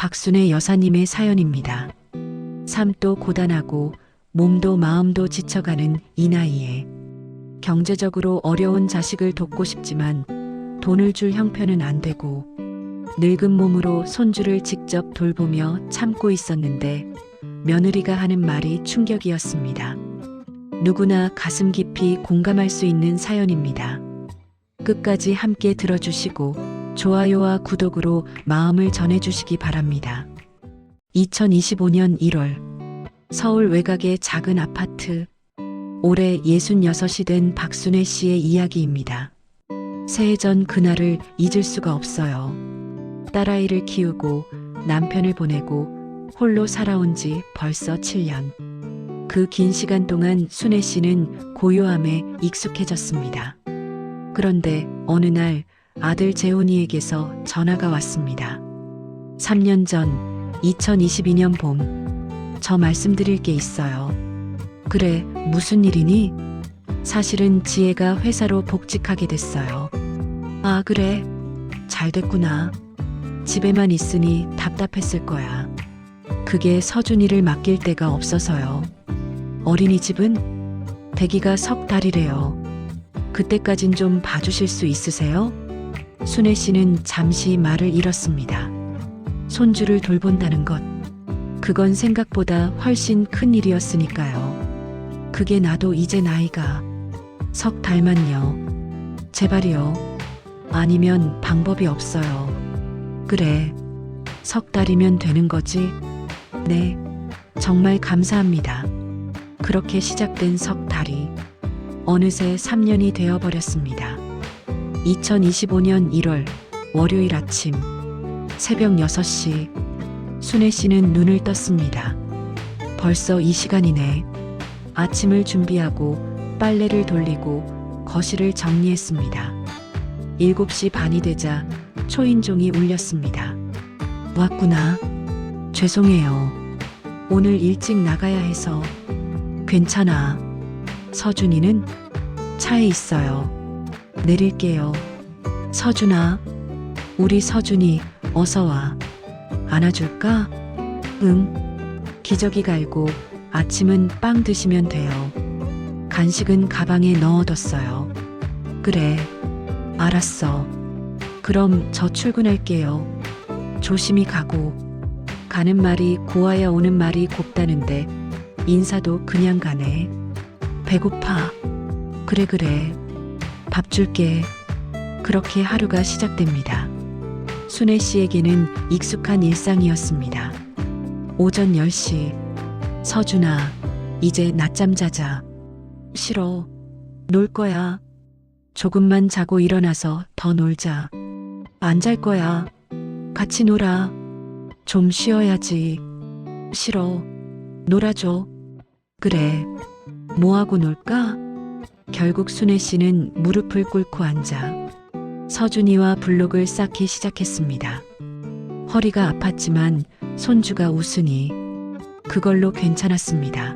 박순애 여사님의 사연입니다. 삶도 고단하고 몸도 마음도 지쳐가는 이 나이에 경제적으로 어려운 자식을 돕고 싶지만 돈을 줄 형편은 안 되고 늙은 몸으로 손주를 직접 돌보며 참고 있었는데 며느리가 하는 말이 충격이었습니다. 누구나 가슴 깊이 공감할 수 있는 사연입니다. 끝까지 함께 들어주시고 좋아요와 구독으로 마음을 전해주시기 바랍니다. 2025년 1월 서울 외곽의 작은 아파트. 올해 66이 된 박순애 씨의 이야기입니다. 새해 전 그날을 잊을 수가 없어요. 딸아이를 키우고 남편을 보내고 홀로 살아온 지 벌써 7년. 그 긴 시간 동안 순애 씨는 고요함에 익숙해졌습니다. 그런데 어느 날 아들 재훈이에게서 전화가 왔습니다. 3년 전 2022년 봄. 저 말씀드릴 게 있어요. 그래, 무슨 일이니? 사실은 지혜가 회사로 복직하게 됐어요. 아, 그래. 잘 됐구나. 집에만 있으니 답답했을 거야. 그게 서준이를 맡길 데가 없어서요. 어린이집은 대기가 석 달이래요. 그때까진 좀 봐주실 수 있으세요? 순애 씨는 잠시 말을 잃었습니다. 손주를 돌본다는 것. 그건 생각보다 훨씬 큰 일이었으니까요. 그게 나도 이제 나이가 석 달만요. 제발이요. 아니면 방법이 없어요. 그래. 석 달이면 되는 거지? 네. 정말 감사합니다. 그렇게 시작된 석 달이 어느새 3년이 되어버렸습니다. 2025년 1월 월요일 아침 새벽 6시 순애 씨는 눈을 떴습니다. 벌써 이 시간이네. 아침을 준비하고 빨래를 돌리고 거실을 정리했습니다. 7시 반이 되자 초인종이 울렸습니다. 왔구나. 죄송해요. 오늘 일찍 나가야 해서. 괜찮아. 서준이는 차에 있어요. 내릴게요. 서준아. 우리 서준이 어서 와. 안아줄까? 응. 기저귀 갈고 아침은 빵 드시면 돼요. 간식은 가방에 넣어뒀어요. 그래. 알았어. 그럼 저 출근할게요. 조심히 가고. 가는 말이 고와야 오는 말이 곱다는데 인사도 그냥 가네. 배고파. 그래. 밥 줄게. 그렇게 하루가 시작됩니다. 순애 씨에게는 익숙한 일상이었습니다. 오전 10시. 서준아, 이제 낮잠 자자. 싫어. 놀 거야. 조금만 자고 일어나서 더 놀자. 안 잘 거야. 같이 놀아. 좀 쉬어야지. 싫어. 놀아줘. 그래. 뭐하고 놀까? 결국 순애 씨는 무릎을 꿇고 앉아 서준이와 블록을 쌓기 시작했습니다. 허리가 아팠지만 손주가 웃으니 그걸로 괜찮았습니다.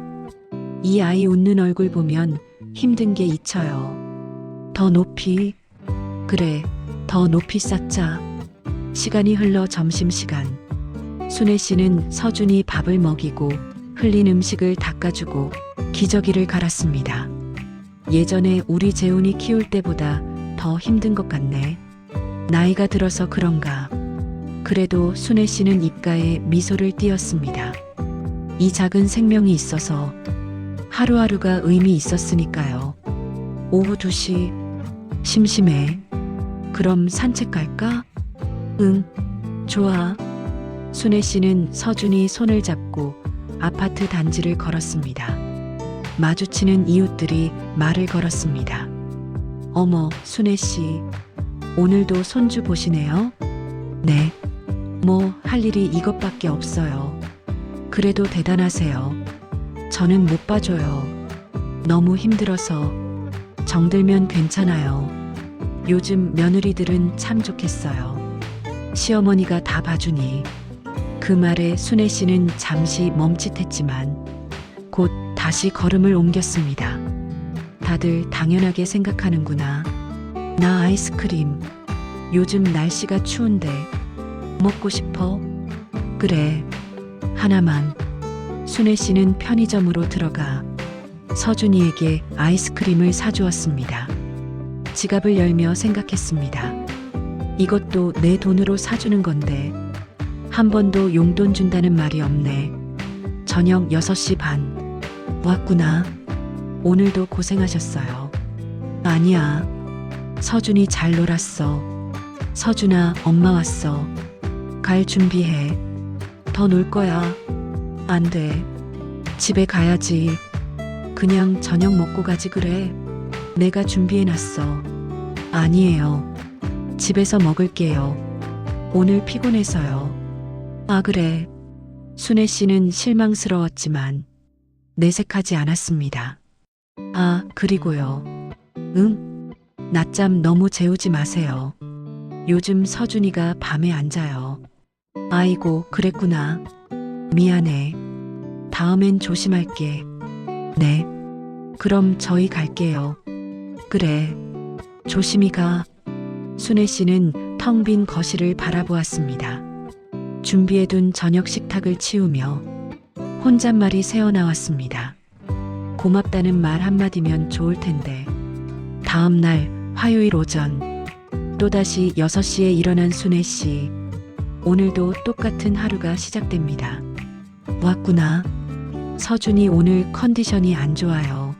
이 아이 웃는 얼굴 보면 힘든 게 잊혀요. 더 높이. 그래, 더 높이 쌓자. 시간이 흘러 점심시간. 순애 씨는 서준이 밥을 먹이고 흘린 음식을 닦아주고 기저귀를 갈았습니다. 예전에 우리 재훈이 키울 때보다 더 힘든 것 같네. 나이가 들어서 그런가. 그래도 순애 씨는 입가에 미소를 띄었습니다. 이 작은 생명이 있어서 하루하루가 의미 있었으니까요. 오후 2시. 심심해. 그럼 산책 갈까? 응, 좋아. 순애 씨는 서준이 손을 잡고 아파트 단지를 걸었습니다. 마주치는 이웃들이 말을 걸었습니다. 어머, 순애 씨. 오늘도 손주 보시네요? 네. 뭐 할 일이 이것밖에 없어요. 그래도 대단하세요. 저는 못 봐줘요. 너무 힘들어서. 정들면 괜찮아요. 요즘 며느리들은 참 좋겠어요. 시어머니가 다 봐주니. 그 말에 순애 씨는 잠시 멈칫했지만 곧 다시 걸음을 옮겼습니다. 다들 당연하게 생각하는구나. 나 아이스크림. 요즘 날씨가 추운데 먹고 싶어. 그래, 하나만. 순애 씨는 편의점으로 들어가 서준이에게 아이스크림을 사주었습니다. 지갑을 열며 생각했습니다. 이것도 내 돈으로 사주는 건데 한 번도 용돈 준다는 말이 없네. 저녁 6시 반. 왔구나. 오늘도 고생하셨어요. 아니야. 서준이 잘 놀았어. 서준아, 엄마 왔어. 갈 준비해. 더 놀 거야. 안 돼. 집에 가야지. 그냥 저녁 먹고 가지 그래. 내가 준비해놨어. 아니에요. 집에서 먹을게요. 오늘 피곤해서요. 아, 그래. 순애 씨는 실망스러웠지만 내색하지 않았습니다. 아, 그리고요. 응? 낮잠 너무 재우지 마세요. 요즘 서준이가 밤에 안 자요. 아이고, 그랬구나. 미안해. 다음엔 조심할게. 네. 그럼 저희 갈게요. 그래. 조심히 가. 순애 씨는 텅 빈 거실을 바라보았습니다. 준비해둔 저녁 식탁을 치우며 혼잣말이 새어나왔습니다. 고맙다는 말 한마디면 좋을 텐데. 다음 날 화요일 오전 또다시 6시에 일어난 순애 씨. 오늘도 똑같은 하루가 시작됩니다. 왔구나. 서준이 오늘 컨디션이 안 좋아요.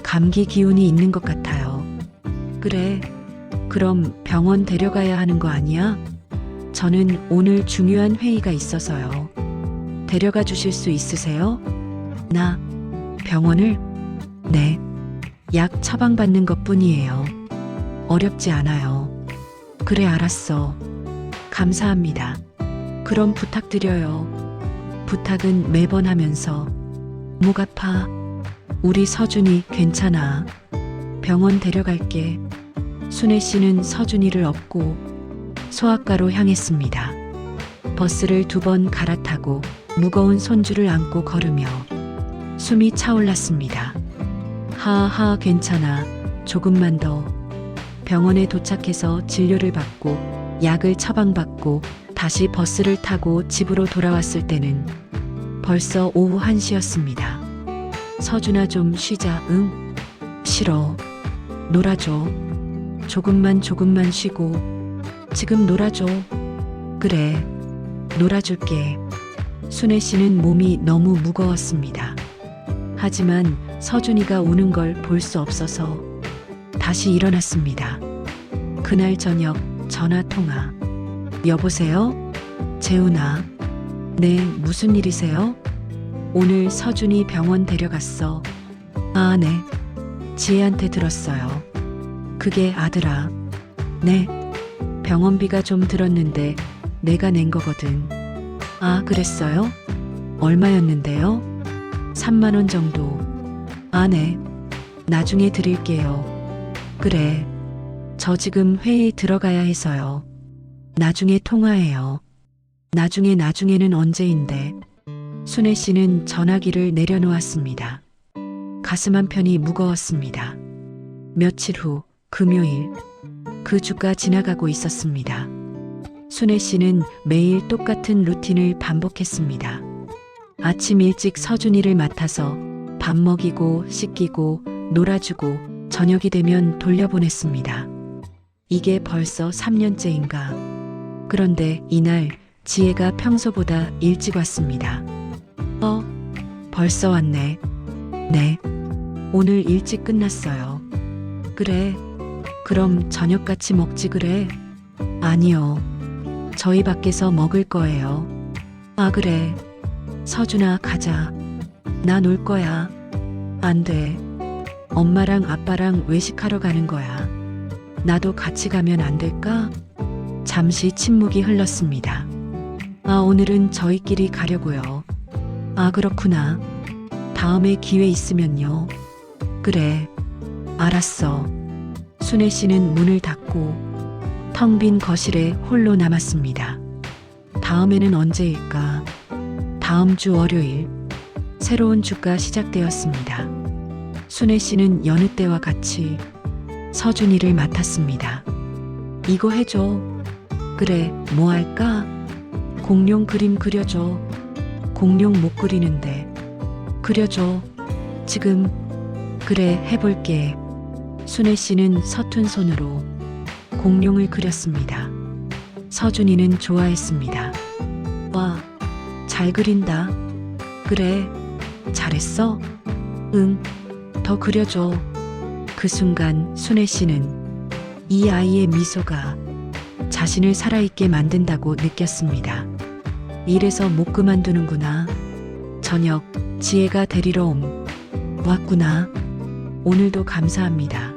감기 기운이 있는 것 같아요. 그래. 그럼 병원 데려가야 하는 거 아니야? 저는 오늘 중요한 회의가 있어서요. 데려가 주실 수 있으세요? 나 병원을? 네. 약 처방받는 것뿐이에요. 어렵지 않아요. 그래, 알았어. 감사합니다. 그럼 부탁드려요. 부탁은 매번 하면서 목 아파. 우리 서준이 괜찮아. 병원 데려갈게. 순애 씨는 서준이를 업고 소아과로 향했습니다. 버스를 2번 갈아타고 무거운 손주를 안고 걸으며 숨이 차올랐습니다. 하하, 괜찮아. 조금만 더. 병원에 도착해서 진료를 받고 약을 처방받고 다시 버스를 타고 집으로 돌아왔을 때는 벌써 오후 1시였습니다. 서준아, 좀 쉬자. 응? 싫어. 놀아줘. 조금만 쉬고. 지금 놀아줘. 그래. 놀아줄게. 순애 씨는 몸이 너무 무거웠습니다. 하지만 서준이가 우는 걸 볼 수 없어서 다시 일어났습니다. 그날 저녁 전화 통화. 여보세요? 재훈아. 네, 무슨 일이세요? 오늘 서준이 병원 데려갔어. 아, 네. 지혜한테 들었어요. 그게 아들아. 네. 병원비가 좀 들었는데 내가 낸 거거든. 아, 그랬어요? 얼마였는데요? 3만 원 정도. 아, 네. 나중에 드릴게요. 그래. 저 지금 회의 들어가야 해서요. 나중에 통화해요. 나중에는 언제인데. 순애 씨는 전화기를 내려놓았습니다. 가슴 한편이 무거웠습니다. 며칠 후 금요일. 그 주가 지나가고 있었습니다. 순애 씨는 매일 똑같은 루틴을 반복했습니다. 아침 일찍 서준이를 맡아서 밥 먹이고 씻기고 놀아주고 저녁이 되면 돌려보냈습니다. 이게 벌써 3년째인가. 그런데 이날 지혜가 평소보다 일찍 왔습니다. 벌써 왔네. 네. 오늘 일찍 끝났어요. 그래. 그럼 저녁 같이 먹지 그래? 아니요. 저희 밖에서 먹을 거예요. 아, 그래. 서준아, 가자. 나 놀 거야. 안 돼. 엄마랑 아빠랑 외식하러 가는 거야. 나도 같이 가면 안 될까? 잠시 침묵이 흘렀습니다. 아, 오늘은 저희끼리 가려고요. 아, 그렇구나. 다음에 기회 있으면요. 그래. 알았어. 순애 씨는 문을 닫고 텅 빈 거실에 홀로 남았습니다. 다음에는 언제일까? 다음 주 월요일. 새로운 주가 시작되었습니다. 순애 씨는 여느 때와 같이 서준이를 맡았습니다. 이거 해줘. 그래, 뭐 할까? 공룡 그림 그려줘. 공룡 못 그리는데. 그려줘. 지금. 그래, 해볼게. 순애 씨는 서툰 손으로 공룡을 그렸습니다. 서준이는 좋아했습니다. 와, 잘 그린다. 그래, 잘했어? 응, 더 그려줘. 그 순간 순애 씨는 이 아이의 미소가 자신을 살아있게 만든다고 느꼈습니다. 이래서 못 그만두는구나. 저녁, 지혜가 데리러 왔구나. 오늘도 감사합니다.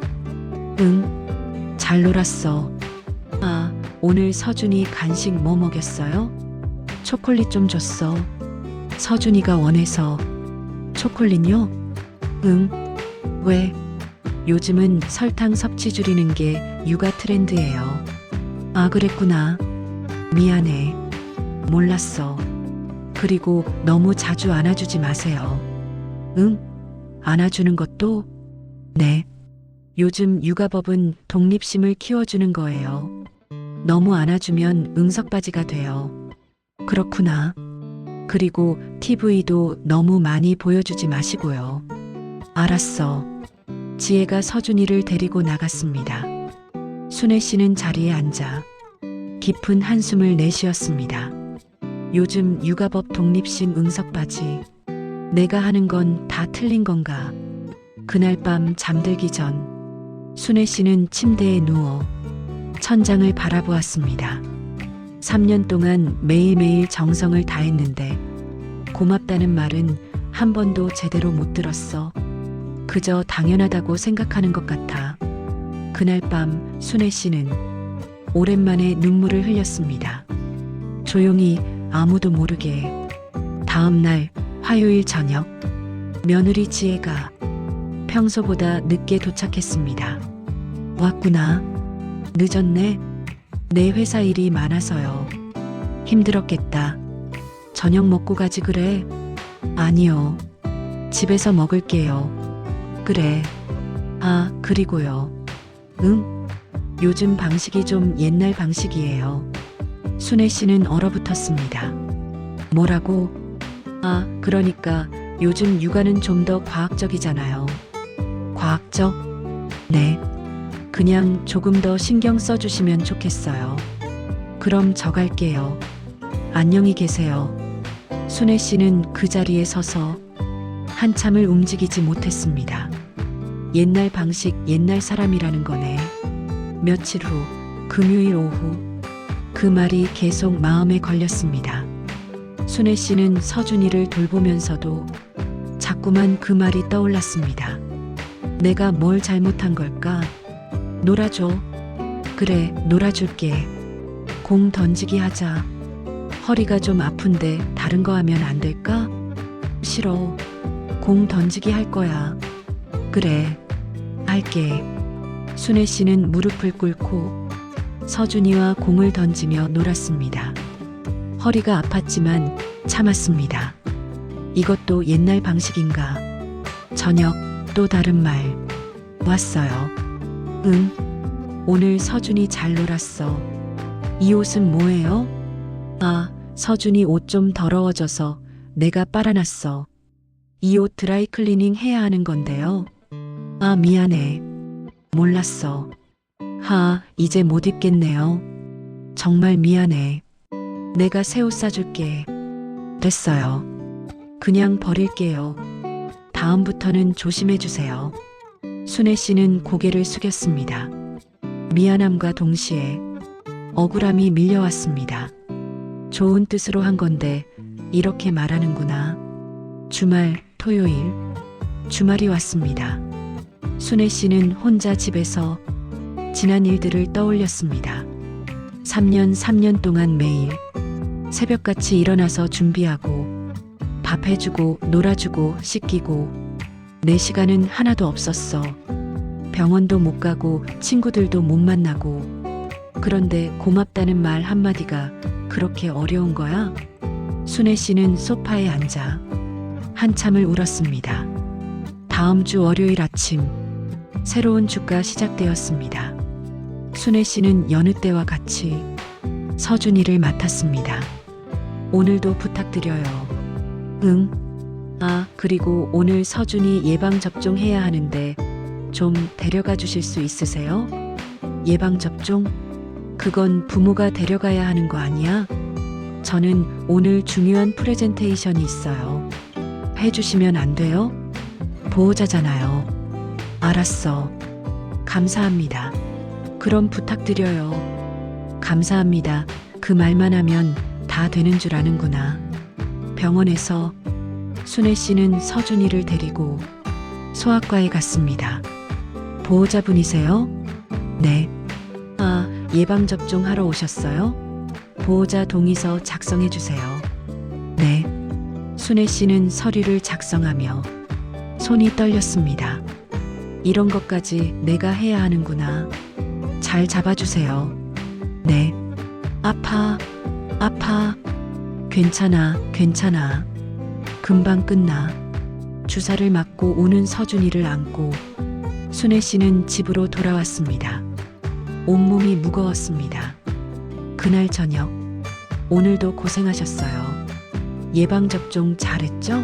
응, 잘 놀았어. 아, 오늘 서준이 간식 뭐 먹였어요? 초콜릿 좀 줬어. 서준이가 원해서. 초콜릿요? 응. 왜? 요즘은 설탕 섭취 줄이는 게 육아 트렌드예요. 아, 그랬구나. 미안해. 몰랐어. 그리고 너무 자주 안아주지 마세요. 응? 안아주는 것도? 네. 요즘 육아법은 독립심을 키워주는 거예요. 너무 안아주면 응석바지가 돼요. 그렇구나. 그리고 TV도 너무 많이 보여주지 마시고요. 알았어. 지혜가 서준이를 데리고 나갔습니다. 순애 씨는 자리에 앉아 깊은 한숨을 내쉬었습니다. 요즘 육아법 독립심 응석바지. 내가 하는 건 다 틀린 건가? 그날 밤 잠들기 전 순애 씨는 침대에 누워 천장을 바라보았습니다. 3년 동안 매일매일 정성을 다했는데 고맙다는 말은 한 번도 제대로 못 들었어. 그저 당연하다고 생각하는 것 같아. 그날 밤 순애 씨는 오랜만에 눈물을 흘렸습니다. 조용히 아무도 모르게. 다음 날 화요일 저녁, 며느리 지혜가 평소보다 늦게 도착했습니다. 왔구나. 늦었네. 내 회사 일이 많아서요. 힘들었겠다. 저녁 먹고 가지 그래? 아니요. 집에서 먹을게요. 그래. 아, 그리고요. 응? 요즘 방식이 좀 옛날 방식이에요. 순애 씨는 얼어붙었습니다. 뭐라고? 아, 그러니까 요즘 육아는 좀 더 과학적이잖아요. 과학적? 네. 그냥 조금 더 신경 써주시면 좋겠어요. 그럼 저 갈게요. 안녕히 계세요. 순애 씨는 그 자리에 서서 한참을 움직이지 못했습니다. 옛날 방식, 옛날 사람이라는 거네. 며칠 후, 금요일 오후, 그 말이 계속 마음에 걸렸습니다. 순애 씨는 서준이를 돌보면서도 자꾸만 그 말이 떠올랐습니다. 내가 뭘 잘못한 걸까? 놀아줘. 그래, 놀아줄게. 공 던지기 하자. 허리가 좀 아픈데 다른 거 하면 안 될까? 싫어. 공 던지기 할 거야. 그래, 할게. 순애 씨는 무릎을 꿇고 서준이와 공을 던지며 놀았습니다. 허리가 아팠지만 참았습니다. 이것도 옛날 방식인가? 저녁, 또 다른 말. 왔어요. 응. 오늘 서준이 잘 놀았어. 이 옷은 뭐예요? 아, 서준이 옷 좀 더러워져서 내가 빨아놨어. 이 옷 드라이 클리닝 해야 하는 건데요. 아, 미안해. 몰랐어. 하, 이제 못 입겠네요. 정말 미안해. 내가 새 옷 사줄게. 됐어요. 그냥 버릴게요. 다음부터는 조심해주세요. 순애 씨는 고개를 숙였습니다. 미안함과 동시에 억울함이 밀려왔습니다. 좋은 뜻으로 한 건데 이렇게 말하는구나. 주말, 토요일, 주말이 왔습니다. 순애 씨는 혼자 집에서 지난 일들을 떠올렸습니다. 3년 동안 매일 새벽같이 일어나서 준비하고 밥 해주고 놀아주고 씻기고 내 시간은 하나도 없었어. 병원도 못 가고 친구들도 못 만나고. 그런데 고맙다는 말 한마디가 그렇게 어려운 거야? 순애 씨는 소파에 앉아 한참을 울었습니다. 다음 주 월요일 아침 새로운 주가 시작되었습니다. 순애 씨는 여느 때와 같이 서준이를 맡았습니다. 오늘도 부탁드려요. 응. 아, 그리고 오늘 서준이 예방접종 해야 하는데 좀 데려가 주실 수 있으세요? 예방접종? 그건 부모가 데려가야 하는 거 아니야? 저는 오늘 중요한 프레젠테이션이 있어요. 해주시면 안 돼요? 보호자잖아요. 알았어. 감사합니다. 그럼 부탁드려요. 감사합니다. 그 말만 하면 다 되는 줄 아는구나. 병원에서 순애 씨는 서준이를 데리고 소아과에 갔습니다. 보호자분이세요? 네. 아, 예방접종 하러 오셨어요? 보호자 동의서 작성해 주세요. 네. 순애 씨는 서류를 작성하며 손이 떨렸습니다. 이런 것까지 내가 해야 하는구나. 잘 잡아주세요. 네. 아파. 괜찮아. 금방 끝나. 주사를 맞고 우는 서준이를 안고 순애 씨는 집으로 돌아왔습니다. 온몸이 무거웠습니다. 그날 저녁, 오늘도 고생하셨어요. 예방접종 잘했죠?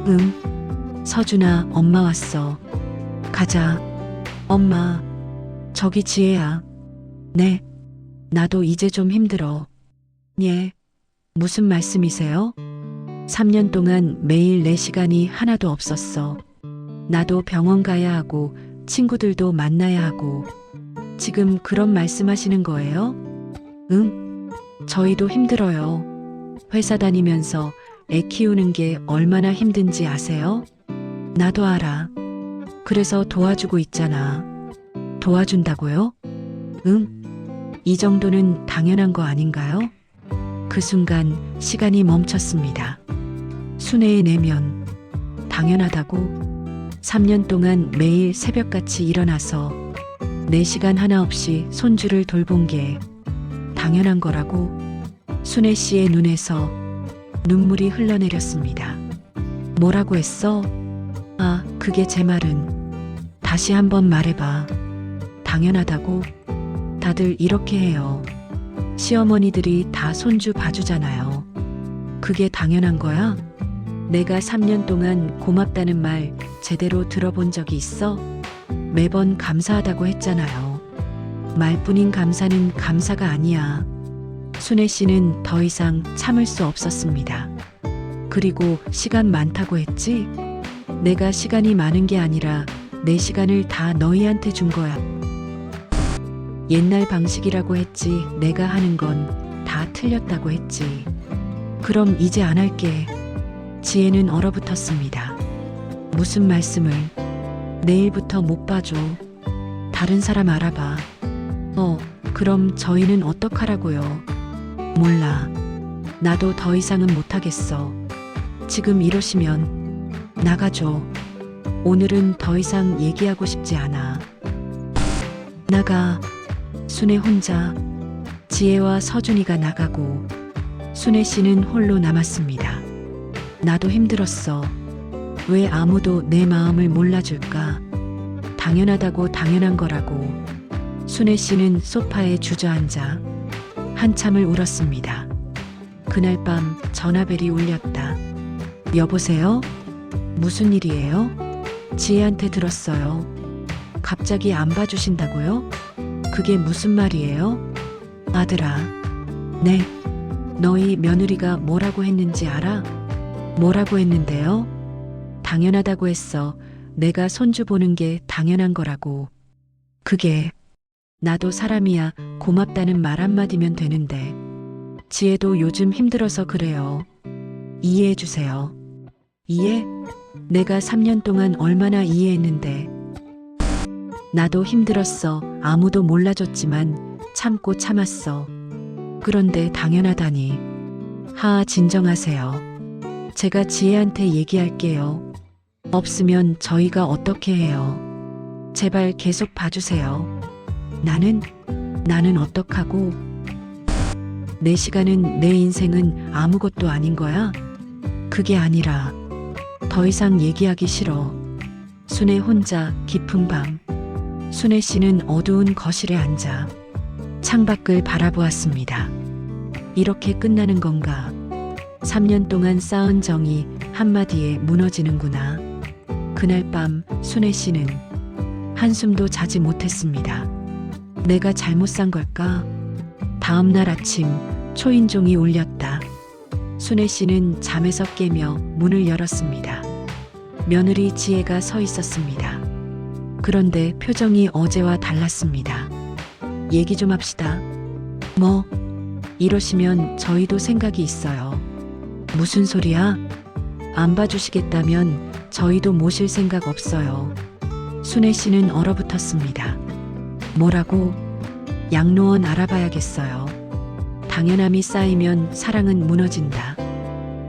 응. 서준아, 엄마 왔어. 가자. 엄마, 저기 지혜야. 네. 나도 이제 좀 힘들어. 예. 무슨 말씀이세요? 3년 동안 매일 내 시간이 하나도 없었어. 나도 병원 가야 하고 친구들도 만나야 하고. 지금 그런 말씀하시는 거예요? 응. 저희도 힘들어요. 회사 다니면서 애 키우는 게 얼마나 힘든지 아세요? 나도 알아. 그래서 도와주고 있잖아. 도와준다고요? 응. 이 정도는 당연한 거 아닌가요? 그 순간 시간이 멈췄습니다. 순애의 내면. 당연하다고? 3년 동안 매일 새벽같이 일어나서 내 시간 하나 없이 손주를 돌본 게 당연한 거라고? 순애 씨의 눈에서 눈물이 흘러내렸습니다. 뭐라고 했어? 아, 그게 제 말은. 다시 한번 말해봐. 당연하다고? 다들 이렇게 해요. 시어머니들이 다 손주 봐주잖아요. 그게 당연한 거야? 내가 3년 동안 고맙다는 말 제대로 들어본 적이 있어? 매번 감사하다고 했잖아요. 말뿐인 감사는 감사가 아니야. 순애 씨는 더 이상 참을 수 없었습니다. 그리고 시간 많다고 했지? 내가 시간이 많은 게 아니라 내 시간을 다 너희한테 준 거야. 옛날 방식이라고 했지 내가 하는 건 다 틀렸다고 했지. 그럼 이제 안 할게. 지혜는 얼어붙었습니다. 무슨 말씀을? 내일부터 못 봐줘. 다른 사람 알아봐. 그럼 저희는 어떡하라고요? 몰라. 나도 더 이상은 못하겠어. 지금 이러시면 나가줘. 오늘은 더 이상 얘기하고 싶지 않아. 나가. 순애 혼자. 지혜와 서준이가 나가고 순애 씨는 홀로 남았습니다. 나도 힘들었어. 왜 아무도 내 마음을 몰라줄까? 당연하다고 당연한 거라고. 순애 씨는 소파에 주저앉아 한참을 울었습니다. 그날 밤 전화벨이 울렸다. 여보세요? 무슨 일이에요? 지혜한테 들었어요. 갑자기 안 봐주신다고요? 그게 무슨 말이에요? 아들아. 네. 너희 며느리가 뭐라고 했는지 알아? 뭐라고 했는데요? 당연하다고 했어. 내가 손주 보는 게 당연한 거라고. 그게 나도 사람이야. 고맙다는 말 한마디면 되는데. 지혜도 요즘 힘들어서 그래요. 이해해 주세요. 이해? 내가 3년 동안 얼마나 이해했는데. 나도 힘들었어. 아무도 몰라줬지만 참고 참았어. 그런데 당연하다니. 진정하세요. 제가 지혜한테 얘기할게요. 없으면 저희가 어떻게 해요? 제발 계속 봐주세요. 나는 어떡하고? 내 시간은, 내 인생은 아무것도 아닌 거야? 그게 아니라 더 이상 얘기하기 싫어. 순애 혼자 깊은 밤. 순애 씨는 어두운 거실에 앉아 창밖을 바라보았습니다. 이렇게 끝나는 건가? 3년 동안 쌓은 정이 한마디에 무너지는구나. 그날 밤 순애 씨는 한숨도 자지 못했습니다. 내가 잘못 산 걸까? 다음 날 아침 초인종이 울렸다. 순애 씨는 잠에서 깨며 문을 열었습니다. 며느리 지혜가 서 있었습니다. 그런데 표정이 어제와 달랐습니다. 얘기 좀 합시다. 뭐? 이러시면 저희도 생각이 있어요. 무슨 소리야? 안 봐주시겠다면 저희도 모실 생각 없어요. 순애 씨는 얼어붙었습니다. 뭐라고? 양로원 알아봐야겠어요. 당연함이 쌓이면 사랑은 무너진다.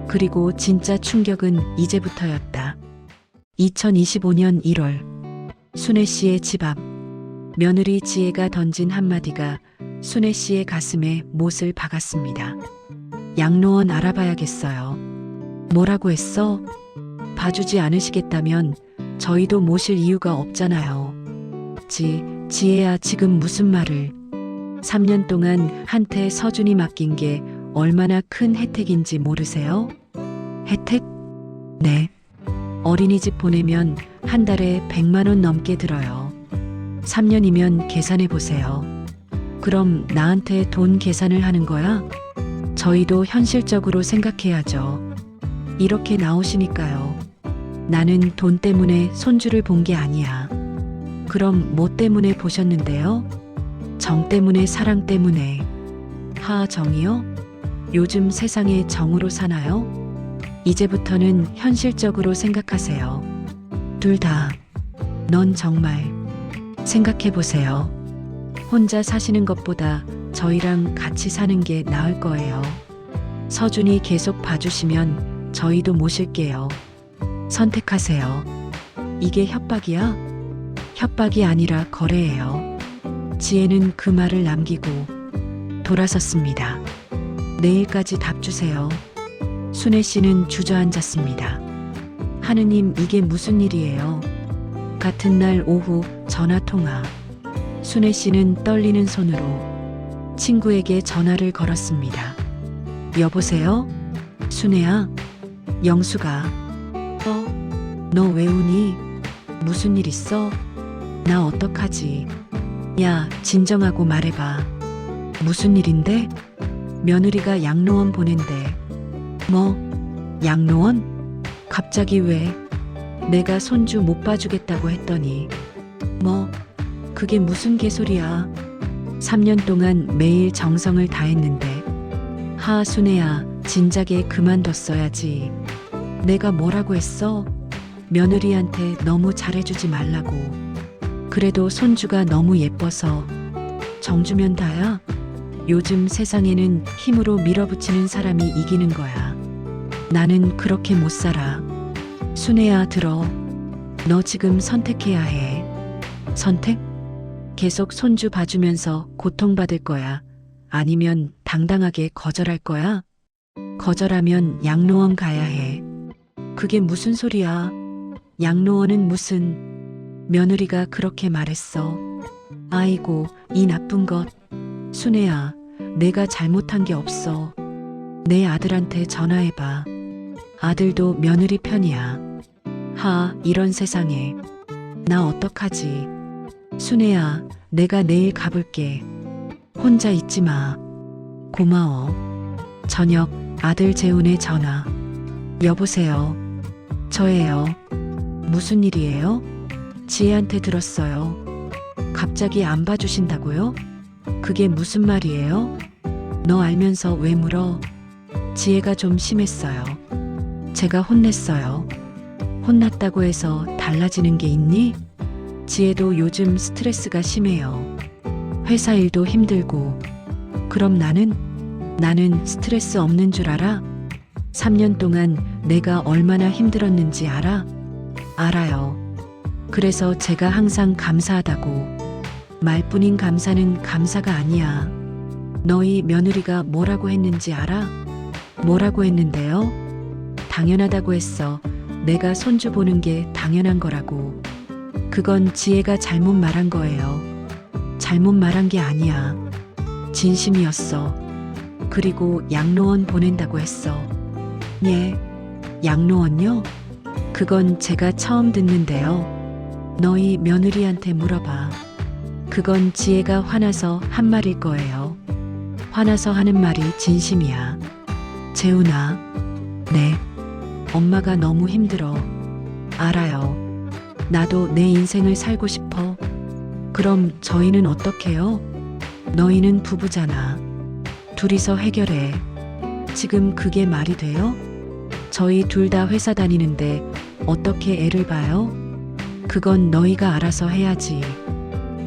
그리고 진짜 충격은 이제부터였다. 2025년 1월 순애 씨의 집 앞. 며느리 지혜가 던진 한마디가 순애 씨의 가슴에 못을 박았습니다. 양로원 알아봐야겠어요. 뭐라고 했어? 봐주지 않으시겠다면 저희도 모실 이유가 없잖아요. 지혜야, 지금 무슨 말을. 3년 동안 한테 서준이 맡긴 게 얼마나 큰 혜택인지 모르세요? 혜택? 네. 어린이집 보내면 한 달에 100만 원 넘게 들어요. 3년이면 계산해 보세요. 그럼 나한테 돈 계산을 하는 거야? 저희도 현실적으로 생각해야죠. 이렇게 나오시니까요. 나는 돈 때문에 손주를 본 게 아니야. 그럼 뭐 때문에 보셨는데요? 정 때문에, 사랑 때문에. 정이요? 요즘 세상에 정으로 사나요? 이제부터는 현실적으로 생각하세요. 둘 다. 넌 정말 생각해보세요. 혼자 사시는 것보다 저희랑 같이 사는 게 나을 거예요. 서준이 계속 봐주시면 저희도 모실게요. 선택하세요. 이게 협박이야? 협박이 아니라 거래예요. 지혜는 그 말을 남기고 돌아섰습니다. 내일까지 답 주세요. 순애 씨는 주저앉았습니다. 하느님, 이게 무슨 일이에요? 같은 날 오후 전화 통화. 순애 씨는 떨리는 손으로 친구에게 전화를 걸었습니다. 여보세요? 순애야? 영수가. 너 왜 우니? 무슨 일 있어? 나 어떡하지? 야, 진정하고 말해봐. 무슨 일인데? 며느리가 양로원 보낸대. 뭐? 양로원? 갑자기 왜? 내가 손주 못 봐주겠다고 했더니. 뭐? 그게 무슨 개소리야. 3년 동안 매일 정성을 다했는데. 순애야, 진작에 그만뒀어야지. 내가 뭐라고 했어? 며느리한테 너무 잘해주지 말라고. 그래도 손주가 너무 예뻐서. 정주면 다야? 요즘 세상에는 힘으로 밀어붙이는 사람이 이기는 거야. 나는 그렇게 못 살아. 순애야, 들어. 너 지금 선택해야 해. 선택? 계속 손주 봐주면서 고통받을 거야? 아니면 당당하게 거절할 거야? 거절하면 양로원 가야 해. 그게 무슨 소리야? 양로원은 무슨. 며느리가 그렇게 말했어. 아이고, 이 나쁜 것. 순애야, 내가 잘못한 게 없어. 내 아들한테 전화해봐. 아들도 며느리 편이야. 이런 세상에. 나 어떡하지? 순애야, 내가 내일 가볼게. 혼자 있지 마. 고마워. 저녁 아들 재훈의 전화. 여보세요. 저예요. 무슨 일이에요? 지혜한테 들었어요. 갑자기 안 봐주신다고요? 그게 무슨 말이에요? 너 알면서 왜 물어? 지혜가 좀 심했어요. 제가 혼냈어요. 혼났다고 해서 달라지는 게 있니? 지혜도 요즘 스트레스가 심해요. 회사 일도 힘들고. 그럼 나는 스트레스 없는 줄 알아? 3년 동안 내가 얼마나 힘들었는지 알아? 알아요. 그래서 제가 항상 감사하다고. 말뿐인 감사는 감사가 아니야. 너희 며느리가 뭐라고 했는지 알아? 뭐라고 했는데요? 당연하다고 했어. 내가 손주 보는 게 당연한 거라고. 그건 지혜가 잘못 말한 거예요. 잘못 말한 게 아니야. 진심이었어. 그리고 양로원 보낸다고 했어. 예, 양로원요? 그건 제가 처음 듣는데요. 너희 며느리한테 물어봐. 그건 지혜가 화나서 한 말일 거예요. 화나서 하는 말이 진심이야. 재훈아, 네. 엄마가 너무 힘들어. 알아요. 나도 내 인생을 살고 싶어. 그럼 저희는 어떡해요? 너희는 부부잖아. 둘이서 해결해. 지금 그게 말이 돼요? 저희 둘 다 회사 다니는데 어떻게 애를 봐요? 그건 너희가 알아서 해야지.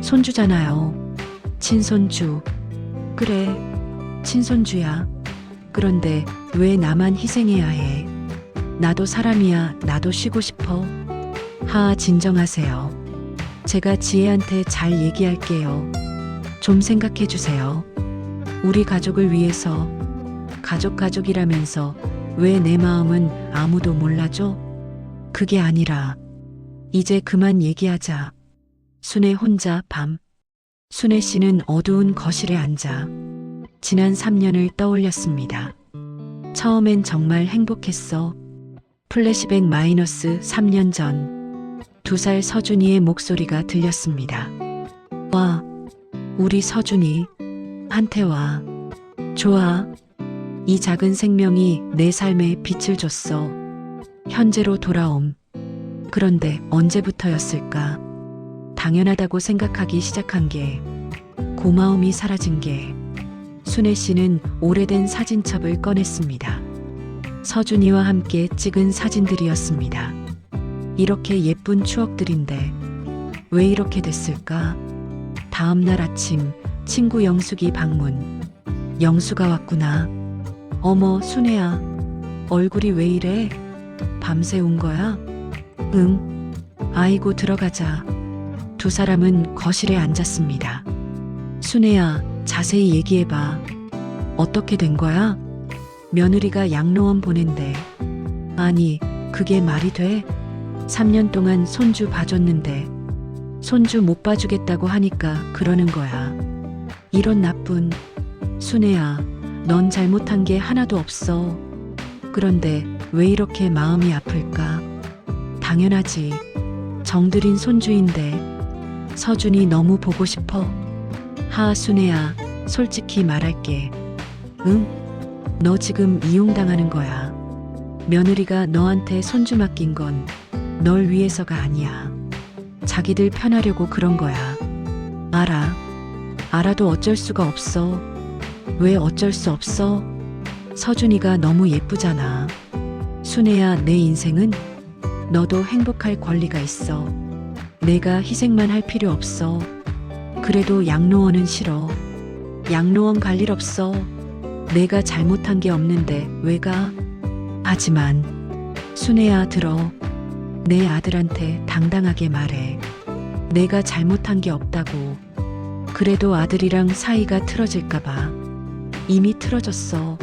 손주잖아요. 친손주. 그래, 친손주야. 그런데 왜 나만 희생해야 해? 나도 사람이야. 나도 쉬고 싶어. 진정하세요. 제가 지혜한테 잘 얘기할게요. 좀 생각해 주세요. 우리 가족을 위해서. 가족이라면서 왜 내 마음은 아무도 몰라줘? 그게 아니라 이제 그만 얘기하자. 순애 혼자 밤. 순애 씨는 어두운 거실에 앉아 지난 3년을 떠올렸습니다. 처음엔 정말 행복했어. 플래시백 마이너스 3년 전 2살 서준이의 목소리가 들렸습니다. 와, 우리 서준이 한테 와. 좋아. 이 작은 생명이 내 삶에 빛을 줬어. 현재로 돌아옴. 그런데 언제부터였을까? 당연하다고 생각하기 시작한 게, 고마움이 사라진 게. 순애 씨는 오래된 사진첩을 꺼냈습니다. 서준이와 함께 찍은 사진들이었습니다. 이렇게 예쁜 추억들인데 왜 이렇게 됐을까? 다음 날 아침 친구 영숙이 방문. 영수가 왔구나. 어머, 순애야. 얼굴이 왜 이래? 밤새 운 거야? 응. 아이고, 들어가자. 두 사람은 거실에 앉았습니다. 순애야, 자세히 얘기해봐. 어떻게 된 거야? 며느리가 양로원 보낸대. 아니, 그게 말이 돼? 3년 동안 손주 봐줬는데 손주 못 봐주겠다고 하니까 그러는 거야. 이런 나쁜. 순애야, 넌 잘못한 게 하나도 없어. 그런데 왜 이렇게 마음이 아플까? 당연하지. 정들인 손주인데. 서준이 너무 보고 싶어. 순애야, 솔직히 말할게. 응? 너 지금 이용당하는 거야. 며느리가 너한테 손주 맡긴 건 널 위해서가 아니야. 자기들 편하려고 그런 거야. 알아. 알아도 어쩔 수가 없어. 왜 어쩔 수 없어? 서준이가 너무 예쁘잖아. 순애야, 내 인생은 너도 행복할 권리가 있어. 내가 희생만 할 필요 없어. 그래도 양로원은 싫어. 양로원 갈 일 없어. 내가 잘못한 게 없는데 왜 가? 하지만 순애야, 들어. 내 아들한테 당당하게 말해. 내가 잘못한 게 없다고. 그래도 아들이랑 사이가 틀어질까봐. 이미 틀어졌어.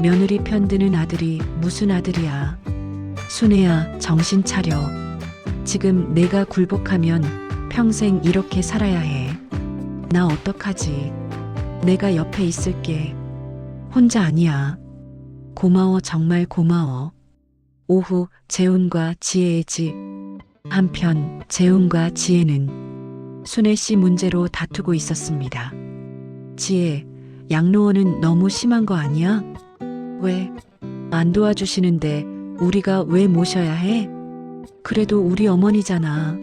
며느리 편드는 아들이 무슨 아들이야. 순애야, 정신 차려. 지금 내가 굴복하면 평생 이렇게 살아야 해. 나 어떡하지? 내가 옆에 있을게. 혼자 아니야. 고마워, 정말 고마워. 오후 재훈과 지혜의 집. 한편 재훈과 지혜는 순애 씨 문제로 다투고 있었습니다. 지혜, 양로원은 너무 심한 거 아니야? 왜? 안 도와주시는데 우리가 왜 모셔야 해? 그래도 우리 어머니잖아.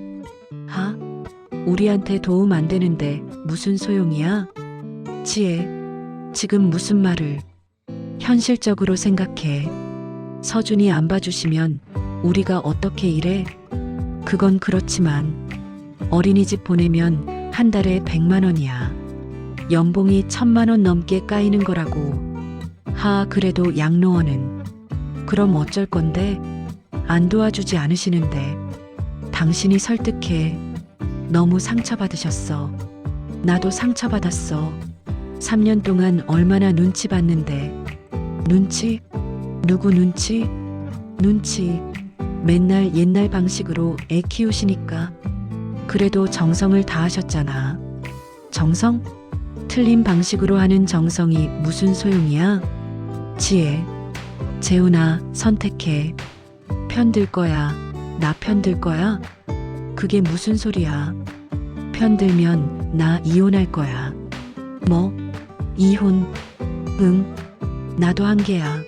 우리한테 도움 안 되는데 무슨 소용이야? 지혜, 지금 무슨 말을. 현실적으로 생각해. 서준이 안 봐주시면 우리가 어떻게 일해? 그건 그렇지만 어린이집 보내면 한 달에 100만 원이야. 연봉이 1000만 원 넘게 까이는 거라고. 그래도 양로원은. 그럼 어쩔 건데? 안 도와주지 않으시는데. 당신이 설득해. 너무 상처받으셨어. 나도 상처받았어. 3년 동안 얼마나 눈치 봤는데. 눈치? 누구 눈치? 눈치. 맨날 옛날 방식으로 애 키우시니까. 그래도 정성을 다하셨잖아. 정성? 틀린 방식으로 하는 정성이 무슨 소용이야? 지혜, 재훈아, 선택해. 편들 거야. 나 편들 거야? 그게 무슨 소리야? 편들면 나 이혼할 거야. 뭐? 이혼? 응. 나도 한계야.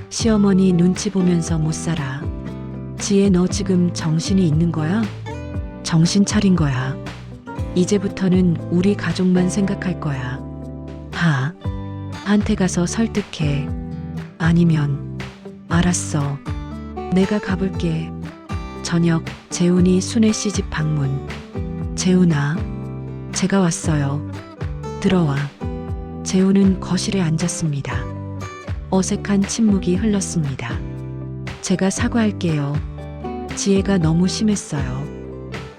시어머니 눈치 보면서 못 살아. 지혜, 너 지금 정신이 있는 거야? 정신 차린 거야. 이제부터는 우리 가족만 생각할 거야. 한테 가서 설득해. 아니면 알았어. 내가 가볼게. 저녁, 재훈이 순애 씨 집 방문. 재훈아, 제가 왔어요. 들어와. 재훈은 거실에 앉았습니다. 어색한 침묵이 흘렀습니다. 제가 사과할게요. 지혜가 너무 심했어요.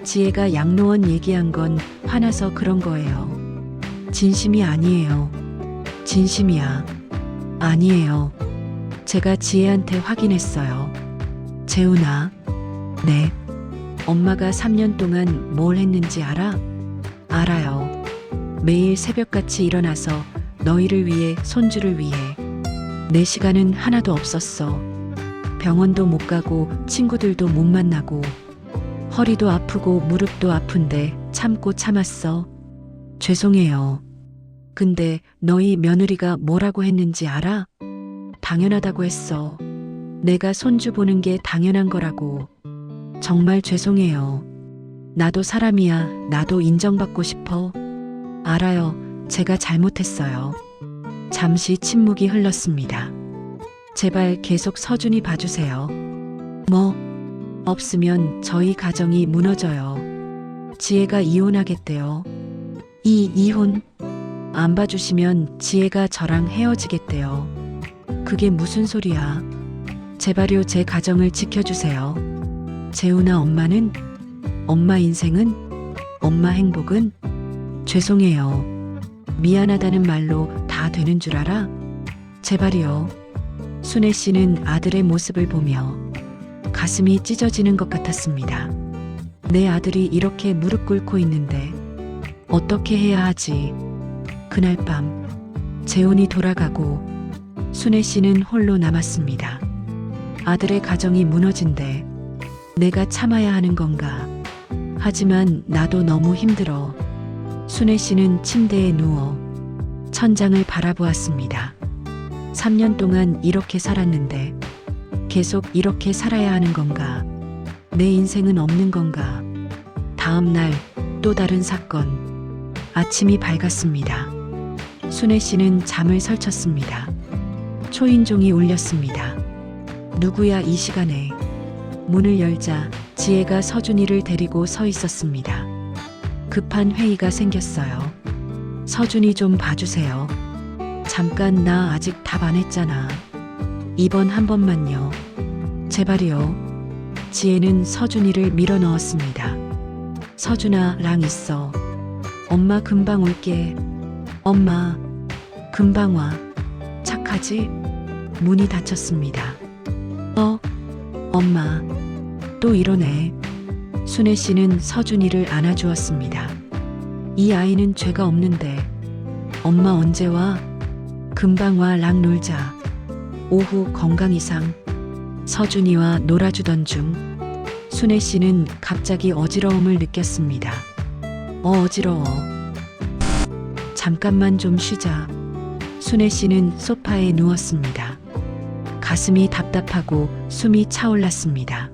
지혜가 양로원 얘기한 건 화나서 그런 거예요. 진심이 아니에요. 진심이야. 아니에요. 제가 지혜한테 확인했어요. 재훈아. 네. 엄마가 3년 동안 뭘 했는지 알아? 알아요. 매일 새벽같이 일어나서 너희를 위해, 손주를 위해. 내 시간은 하나도 없었어. 병원도 못 가고 친구들도 못 만나고 허리도 아프고 무릎도 아픈데 참고 참았어. 죄송해요. 근데 너희 며느리가 뭐라고 했는지 알아? 당연하다고 했어. 내가 손주 보는 게 당연한 거라고. 정말 죄송해요. 나도 사람이야. 나도 인정받고 싶어. 알아요. 제가 잘못했어요. 잠시 침묵이 흘렀습니다. 제발 계속 서준이 봐주세요. 뭐? 없으면 저희 가정이 무너져요. 지혜가 이혼하겠대요. 이혼? 안 봐주시면 지혜가 저랑 헤어지겠대요. 그게 무슨 소리야? 제발요, 제 가정을 지켜주세요. 재훈아, 엄마는? 엄마 인생은? 엄마 행복은? 죄송해요. 미안하다는 말로 다 되는 줄 알아? 제발이요. 순애 씨는 아들의 모습을 보며 가슴이 찢어지는 것 같았습니다. 내 아들이 이렇게 무릎 꿇고 있는데 어떻게 해야 하지? 그날 밤 재훈이 돌아가고 순애 씨는 홀로 남았습니다. 아들의 가정이 무너진데 내가 참아야 하는 건가? 하지만 나도 너무 힘들어. 순애 씨는 침대에 누워 천장을 바라보았습니다. 3년 동안 이렇게 살았는데 계속 이렇게 살아야 하는 건가? 내 인생은 없는 건가? 다음 날 또 다른 사건. 아침이 밝았습니다. 순애 씨는 잠을 설쳤습니다. 초인종이 울렸습니다. 누구야 이 시간에? 문을 열자 지혜가 서준이를 데리고 서 있었습니다. 급한 회의가 생겼어요. 서준이 좀 봐주세요. 잠깐, 나 아직 답 안 했잖아. 이번 한 번만요. 제발이요. 지혜는 서준이를 밀어 넣었습니다. 서준아, 랑 있어. 엄마 금방 올게. 엄마, 금방 와. 착하지? 문이 닫혔습니다. 엄마, 또 이러네. 순애 씨는 서준이를 안아주었습니다. 이 아이는 죄가 없는데. 엄마 언제 와? 금방 와, 랑 놀자. 오후 건강 이상. 서준이와 놀아주던 중 순애 씨는 갑자기 어지러움을 느꼈습니다. 어지러워. 잠깐만 좀 쉬자. 순애 씨는 소파에 누웠습니다. 가슴이 답답하고 숨이 차올랐습니다.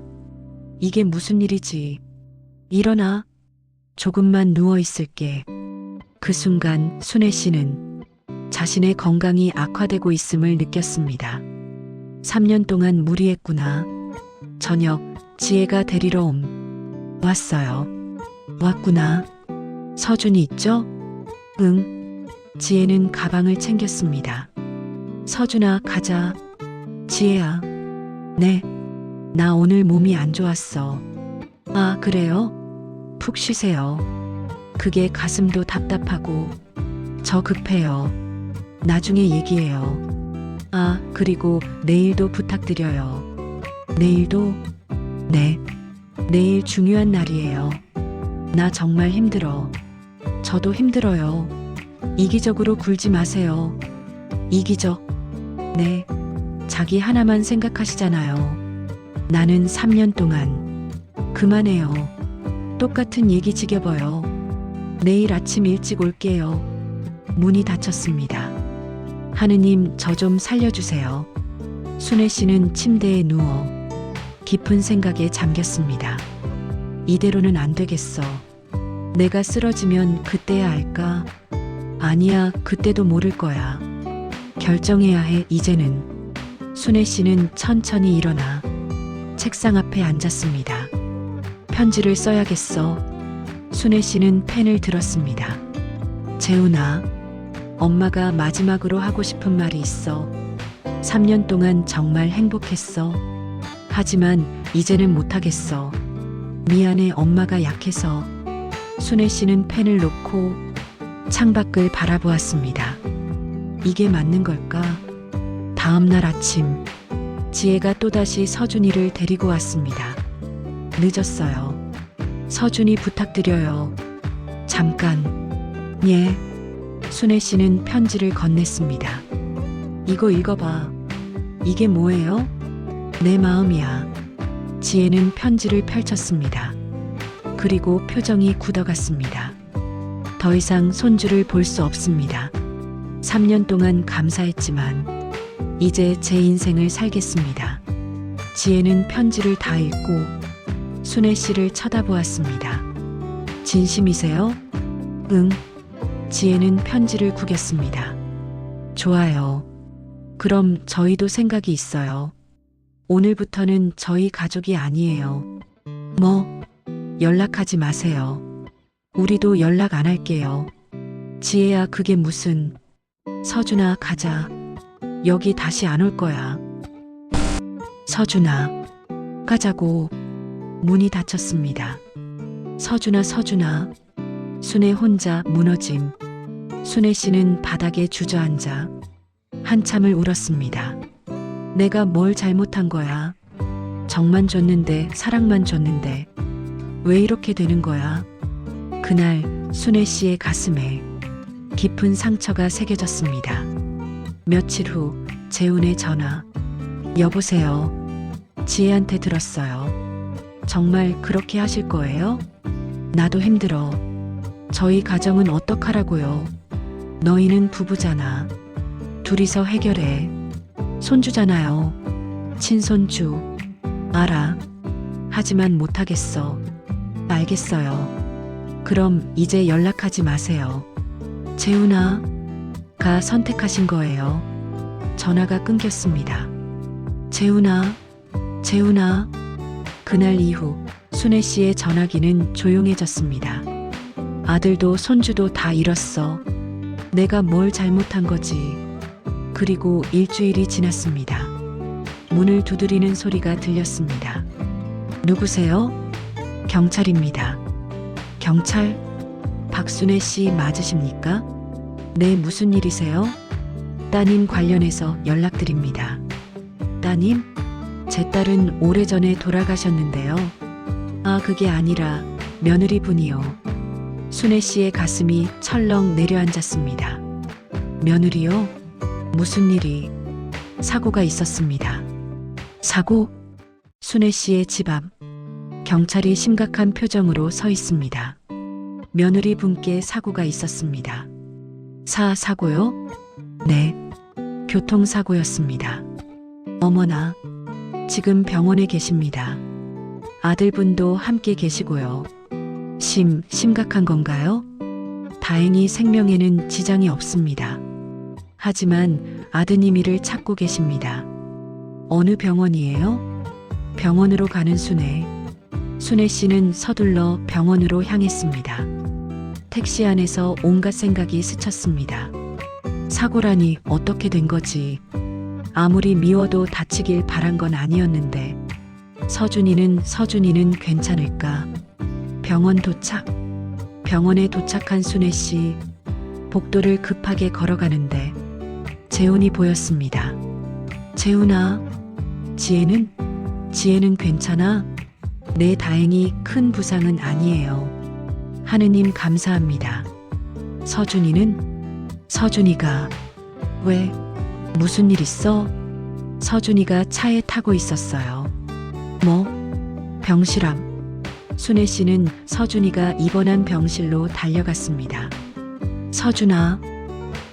이게 무슨 일이지? 일어나. 조금만 누워 있을게. 그 순간 순애 씨는 자신의 건강이 악화되고 있음을 느꼈습니다. 3년 동안 무리했구나. 저녁, 지혜가 데리러 왔어요. 왔구나. 서준이 있죠? 응. 지혜는 가방을 챙겼습니다. 서준아, 가자. 지혜야. 네. 나 오늘 몸이 안 좋았어. 아, 그래요? 푹 쉬세요. 그게 가슴도 답답하고 저 급해요. 나중에 얘기해요. 아, 그리고 내일도 부탁드려요. 내일도? 네. 내일 중요한 날이에요. 나 정말 힘들어. 저도 힘들어요. 이기적으로 굴지 마세요. 이기적? 네. 자기 하나만 생각하시잖아요. 나는 3년 동안. 그만해요. 똑같은 얘기 지겨워요. 내일 아침 일찍 올게요. 문이 닫혔습니다. 하느님, 저 좀 살려주세요. 순애 씨는 침대에 누워 깊은 생각에 잠겼습니다. 이대로는 안 되겠어. 내가 쓰러지면 그때야 알까? 아니야, 그때도 모를 거야. 결정해야 해, 이제는. 순애 씨는 천천히 일어나 책상 앞에 앉았습니다. 편지를 써야겠어. 순애 씨는 펜을 들었습니다. 재훈아, 엄마가 마지막으로 하고 싶은 말이 있어. 3년 동안 정말 행복했어. 하지만 이제는 못하겠어. 미안해, 엄마가 약해서. 순애 씨는 펜을 놓고 창밖을 바라보았습니다. 이게 맞는 걸까? 다음 날 아침, 지혜가 또다시 서준이를 데리고 왔습니다. 늦었어요. 서준이, 부탁드려요. 잠깐. 예. 순애 씨는 편지를 건넸습니다. 이거 읽어봐. 이게 뭐예요? 내 마음이야. 지혜는 편지를 펼쳤습니다. 그리고 표정이 굳어갔습니다. 더 이상 손주를 볼 수 없습니다. 3년 동안 감사했지만 이제 제 인생을 살겠습니다. 지혜는 편지를 다 읽고 순애 씨를 쳐다보았습니다. 진심이세요? 응. 지혜는 편지를 구겼습니다. 좋아요. 그럼 저희도 생각이 있어요. 오늘부터는 저희 가족이 아니에요. 뭐? 연락하지 마세요. 우리도 연락 안 할게요. 지혜야, 그게 무슨. 서준아, 가자. 여기 다시 안 올 거야. 서준아, 가자고. 문이 닫혔습니다. 서준아, 서준아. 순애 혼자 무너짐. 순애 씨는 바닥에 주저앉아 한참을 울었습니다. 내가 뭘 잘못한 거야? 정만 줬는데, 사랑만 줬는데 왜 이렇게 되는 거야? 그날 순애 씨의 가슴에 깊은 상처가 새겨졌습니다. 며칠 후 재훈의 전화. 여보세요. 지혜한테 들었어요. 정말 그렇게 하실 거예요? 나도 힘들어. 저희 가정은 어떡하라고요? 너희는 부부잖아. 둘이서 해결해. 손주잖아요. 친손주. 알아. 하지만 못하겠어. 알겠어요. 그럼 이제 연락하지 마세요. 재훈아, 가 선택하신 거예요. 전화가 끊겼습니다. 재훈아, 재훈아. 그날 이후 순애 씨의 전화기는 조용해졌습니다. 아들도 손주도 다 잃었어. 내가 뭘 잘못한 거지. 그리고 일주일이 지났습니다. 문을 두드리는 소리가 들렸습니다. 누구세요? 경찰입니다. 경찰? 박순애 씨 맞으십니까? 네, 무슨 일이세요? 따님 관련해서 연락드립니다. 따님? 제 딸은 오래전에 돌아가셨는데요. 아, 그게 아니라 며느리 분이요. 순애 씨의 가슴이 철렁 내려앉았습니다. 며느리요? 무슨 일이? 사고가 있었습니다. 사고? 순애 씨의 집 앞. 경찰이 심각한 표정으로 서 있습니다. 며느리 분께 사고가 있었습니다. 사고요? 네. 교통사고였습니다. 어머나, 지금 병원에 계십니다. 아들분도 함께 계시고요. 심각한 건가요? 다행히 생명에는 지장이 없습니다. 하지만 아드님이를 찾고 계십니다. 어느 병원이에요? 병원으로 가는 순애. 순애 씨는 서둘러 병원으로 향했습니다. 택시 안에서 온갖 생각이 스쳤습니다. 사고라니, 어떻게 된 거지? 아무리 미워도 다치길 바란 건 아니었는데. 서준이는 괜찮을까? 병원 도착. 병원에 도착한 순애 씨. 복도를 급하게 걸어가는데 재훈이 보였습니다. 재훈아, 지혜는 괜찮아? 네, 다행히 큰 부상은 아니에요. 하느님 감사합니다. 서준이가 왜? 무슨 일 있어? 서준이가 차에 타고 있었어요. 뭐? 병실암. 순애 씨는 서준이가 입원한 병실로 달려갔습니다. 서준아.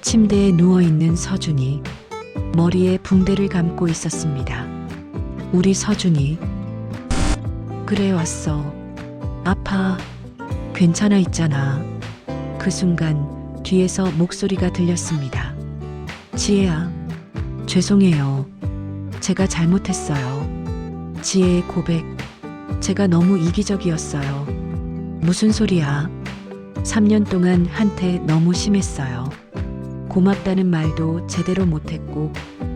침대에 누워있는 서준이. 머리에 붕대를 감고 있었습니다. 우리 서준이. 그래 왔어. 아파. 괜찮아 있잖아. 그 순간 뒤에서 목소리가 들렸습니다. 지혜야. 죄송해요. 제가 잘못했어요. 지혜의 고백. 제가 너무 이기적이었어요. 무슨 소리야. 3년 동안 한테 너무 심했어요. 고맙다는 말도 제대로 못했고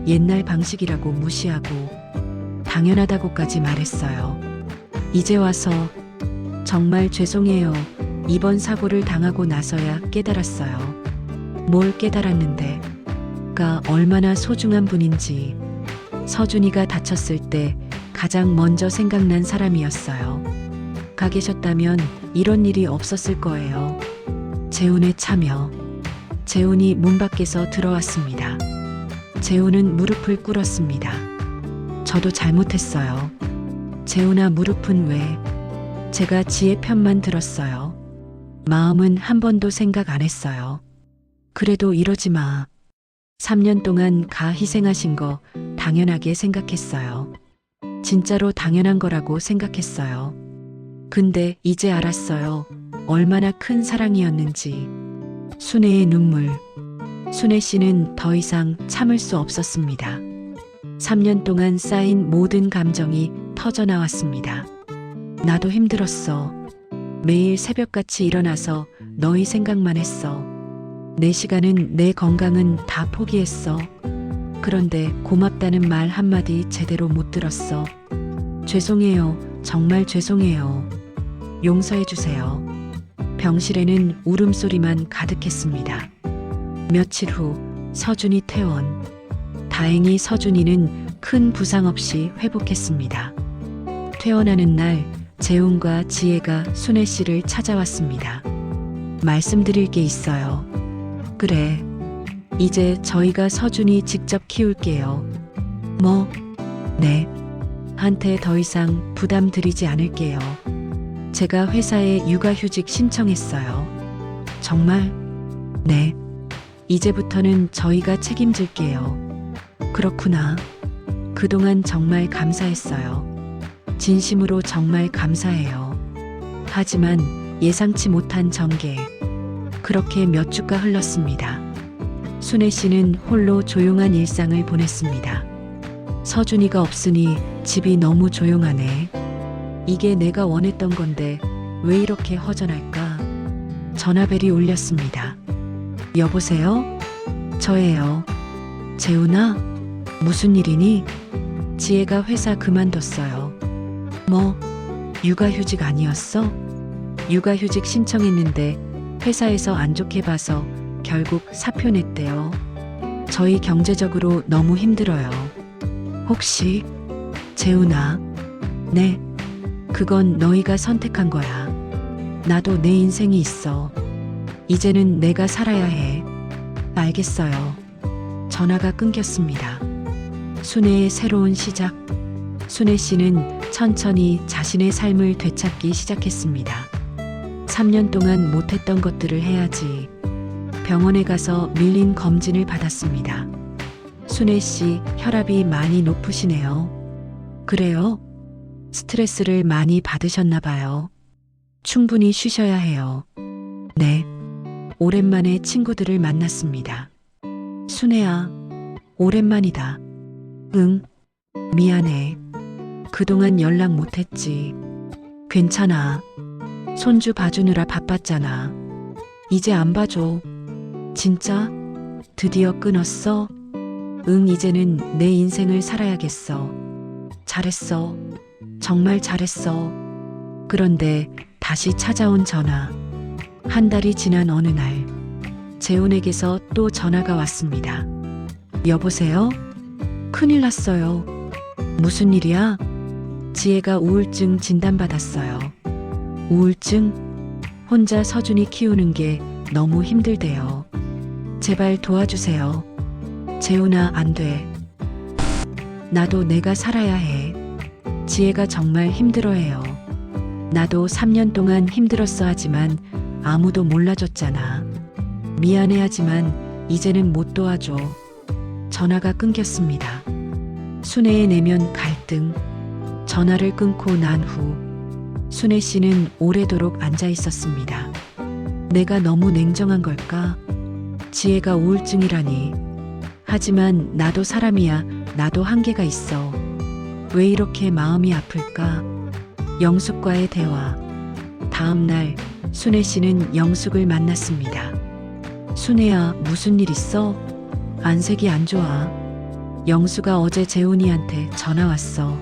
옛날 방식이라고 무시하고 당연하다고까지 말했어요. 이제 와서 정말 죄송해요. 이번 사고를 당하고 나서야 깨달았어요. 뭘 깨달았는데? 가 얼마나 소중한 분인지. 서준이가 다쳤을 때 가장 먼저 생각난 사람이었어요. 가 계셨다면 이런 일이 없었을 거예요. 재훈의 참여. 재훈이 문 밖에서 들어왔습니다. 재훈은 무릎을 꿇었습니다. 저도 잘못했어요. 재훈아 무릎은 왜? 제가 지혜 편만 들었어요. 마음은 한 번도 생각 안 했어요. 그래도 이러지 마. 3년 동안 가 희생하신 거 당연하게 생각했어요. 진짜로 당연한 거라고 생각했어요. 근데 이제 알았어요. 얼마나 큰 사랑이었는지. 순애의 눈물. 순애 씨는 더 이상 참을 수 없었습니다. 3년 동안 쌓인 모든 감정이 터져나왔습니다. 나도 힘들었어. 매일 새벽같이 일어나서 너희 생각만 했어. 내 시간은 내 건강은 다 포기했어. 그런데 고맙다는 말 한마디 제대로 못 들었어. 죄송해요. 정말 죄송해요. 용서해 주세요. 병실에는 울음소리만 가득했습니다. 며칠 후 서준이 퇴원. 다행히 서준이는 큰 부상 없이 회복했습니다. 퇴원하는 날 재훈과 지혜가 순애 씨를 찾아왔습니다. 말씀드릴 게 있어요. 그래. 이제 저희가 서준이 직접 키울게요. 뭐? 네. 한테 더 이상 부담 드리지 않을게요. 제가 회사에 육아휴직 신청했어요. 정말? 네. 이제부터는 저희가 책임질게요. 그렇구나. 그동안 정말 감사했어요. 진심으로 정말 감사해요. 하지만 예상치 못한 전개. 그렇게 몇 주가 흘렀습니다. 순애 씨는 홀로 조용한 일상을 보냈습니다. 서준이가 없으니 집이 너무 조용하네. 이게 내가 원했던 건데 왜 이렇게 허전할까? 전화벨이 울렸습니다. 여보세요? 저예요. 재훈아? 무슨 일이니? 지혜가 회사 그만뒀어요. 뭐? 육아휴직 아니었어? 육아휴직 신청했는데 회사에서 안 좋게 봐서 결국 사표 냈대요. 저희 경제적으로 너무 힘들어요. 혹시? 재훈아? 네. 그건 너희가 선택한 거야. 나도 내 인생이 있어. 이제는 내가 살아야 해. 알겠어요. 전화가 끊겼습니다. 순애의 새로운 시작. 순애 씨는 천천히 자신의 삶을 되찾기 시작했습니다. 3년 동안 못했던 것들을 해야지. 병원에 가서 밀린 검진을 받았습니다. 순애 씨 혈압이 많이 높으시네요. 그래요? 스트레스를 많이 받으셨나 봐요. 충분히 쉬셔야 해요. 네. 오랜만에 친구들을 만났습니다. 순애야, 오랜만이다. 응, 미안해. 그동안 연락 못했지. 괜찮아. 손주 봐주느라 바빴잖아. 이제 안 봐줘. 진짜? 드디어 끊었어? 응, 이제는 내 인생을 살아야겠어. 잘했어. 정말 잘했어. 그런데 다시 찾아온 전화. 한 달이 지난 어느 날, 재훈에게서 또 전화가 왔습니다. 여보세요? 큰일 났어요. 무슨 일이야? 지혜가 우울증 진단받았어요. 우울증? 혼자 서준이 키우는 게 너무 힘들대요. 제발 도와주세요. 재훈아, 안 돼. 나도 내가 살아야 해. 지혜가 정말 힘들어해요. 나도 3년 동안 힘들었어 하지만 아무도 몰라줬잖아. 미안해 하지만 이제는 못 도와줘. 전화가 끊겼습니다. 순애의 내면 갈등. 전화를 끊고 난 후 순애 씨는 오래도록 앉아 있었습니다. 내가 너무 냉정한 걸까? 지혜가 우울증이라니. 하지만 나도 사람이야. 나도 한계가 있어. 왜 이렇게 마음이 아플까? 영숙과의 대화. 다음 날 순애 씨는 영숙을 만났습니다. 순애야, 무슨 일 있어? 안색이 안 좋아. 영수가 어제 재훈이한테 전화 왔어.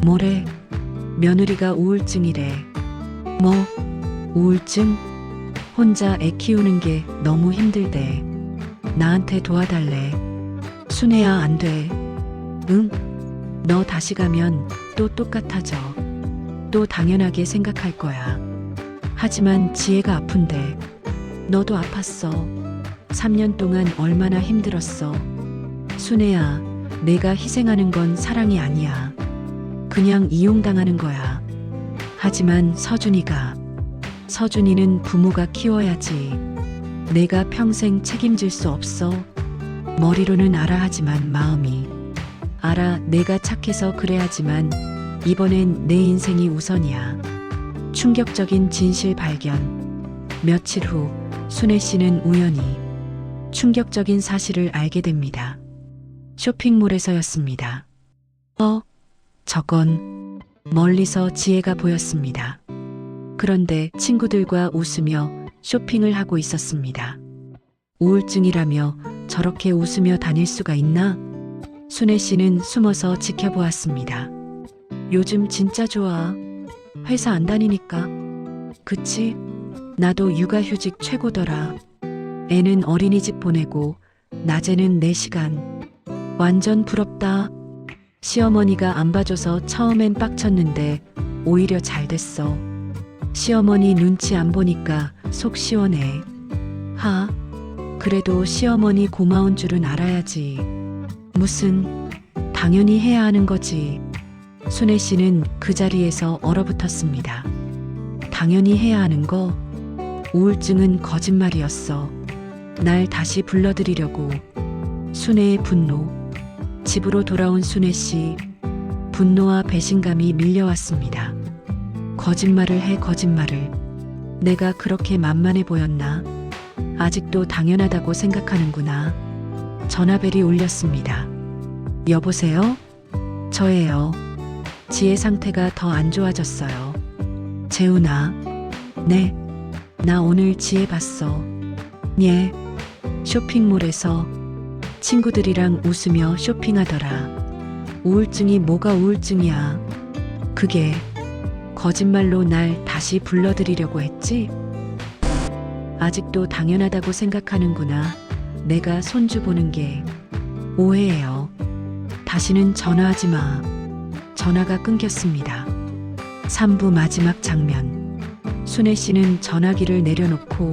뭐래? 며느리가 우울증이래. 뭐? 우울증? 혼자 애 키우는 게 너무 힘들대. 나한테 도와달래. 순애야, 안 돼. 응? 너 다시 가면 또 똑같아져. 또 당연하게 생각할 거야. 하지만 지혜가 아픈데. 너도 아팠어. 3년 동안 얼마나 힘들었어. 순애야, 내가 희생하는 건 사랑이 아니야. 그냥 이용당하는 거야. 하지만 서준이는 부모가 키워야지. 내가 평생 책임질 수 없어. 머리로는 알아 하지만 마음이. 알아, 내가 착해서 그래 하지만 이번엔 내 인생이 우선이야. 충격적인 진실 발견. 며칠 후 순애 씨는 우연히 충격적인 사실을 알게 됩니다. 쇼핑몰에서였습니다. 저건 멀리서 지혜가 보였습니다. 그런데 친구들과 웃으며 쇼핑을 하고 있었습니다. 우울증이라며 저렇게 웃으며 다닐 수가 있나? 순애 씨는 숨어서 지켜보았습니다. 요즘 진짜 좋아. 회사 안 다니니까. 그치? 나도 육아휴직 최고더라. 애는 어린이집 보내고 낮에는 4시간. 완전 부럽다. 시어머니가 안 봐줘서 처음엔 빡쳤는데 오히려 잘 됐어. 시어머니 눈치 안 보니까 속 시원해. 그래도 시어머니 고마운 줄은 알아야지. 무슨, 당연히 해야 하는 거지. 순애 씨는 그 자리에서 얼어붙었습니다. 당연히 해야 하는 거? 우울증은 거짓말이었어. 날 다시 불러들이려고. 순애의 분노. 집으로 돌아온 순애 씨. 분노와 배신감이 밀려왔습니다. 거짓말을. 내가 그렇게 만만해 보였나? 아직도 당연하다고 생각하는구나. 전화벨이 울렸습니다. 여보세요? 저예요. 지혜 상태가 더 안 좋아졌어요. 재훈아. 네. 나 오늘 지혜 봤어. 예. 쇼핑몰에서 친구들이랑 웃으며 쇼핑하더라. 우울증이 뭐가 우울증이야. 그게 거짓말로 날 다시 불러들이려고 했지? 아직도 당연하다고 생각하는구나. 내가 손주 보는 게 오해예요. 다시는 전화하지 마. 전화가 끊겼습니다. 3부 마지막 장면. 순애 씨는 전화기를 내려놓고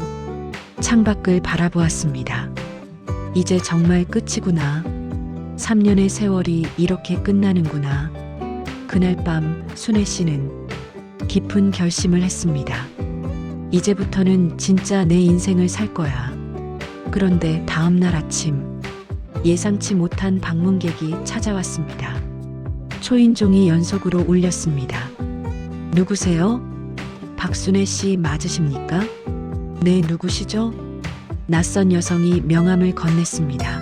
창밖을 바라보았습니다. 이제 정말 끝이구나. 3년의 세월이 이렇게 끝나는구나. 그날 밤 순애 씨는 깊은 결심을 했습니다. 이제부터는 진짜 내 인생을 살 거야. 그런데 다음 날 아침 예상치 못한 방문객이 찾아왔습니다. 초인종이 연속으로 울렸습니다. 누구세요? 박순애 씨 맞으십니까? 네, 누구시죠? 낯선 여성이 명함을 건넸습니다.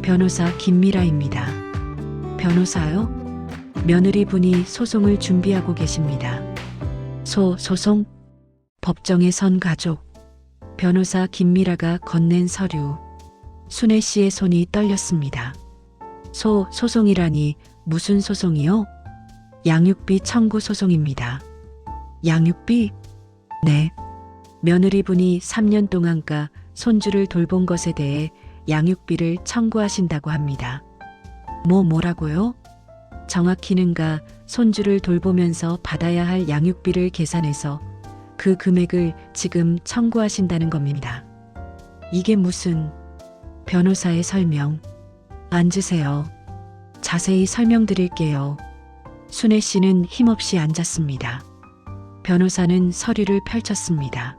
변호사 김미라입니다. 변호사요? 며느리 분이 소송을 준비하고 계십니다. 소송? 법정에 선 가족. 변호사 김미라가 건넨 서류. 순애 씨의 손이 떨렸습니다. 소송이라니 무슨 소송이요? 양육비 청구 소송입니다. 양육비? 네. 며느리분이 3년 동안가 손주를 돌본 것에 대해 양육비를 청구하신다고 합니다. 뭐라고요? 정확히는가 손주를 돌보면서 받아야 할 양육비를 계산해서 그 금액을 지금 청구하신다는 겁니다. 이게 무슨... 변호사의 설명. 앉으세요. 자세히 설명드릴게요. 순애 씨는 힘없이 앉았습니다. 변호사는 서류를 펼쳤습니다.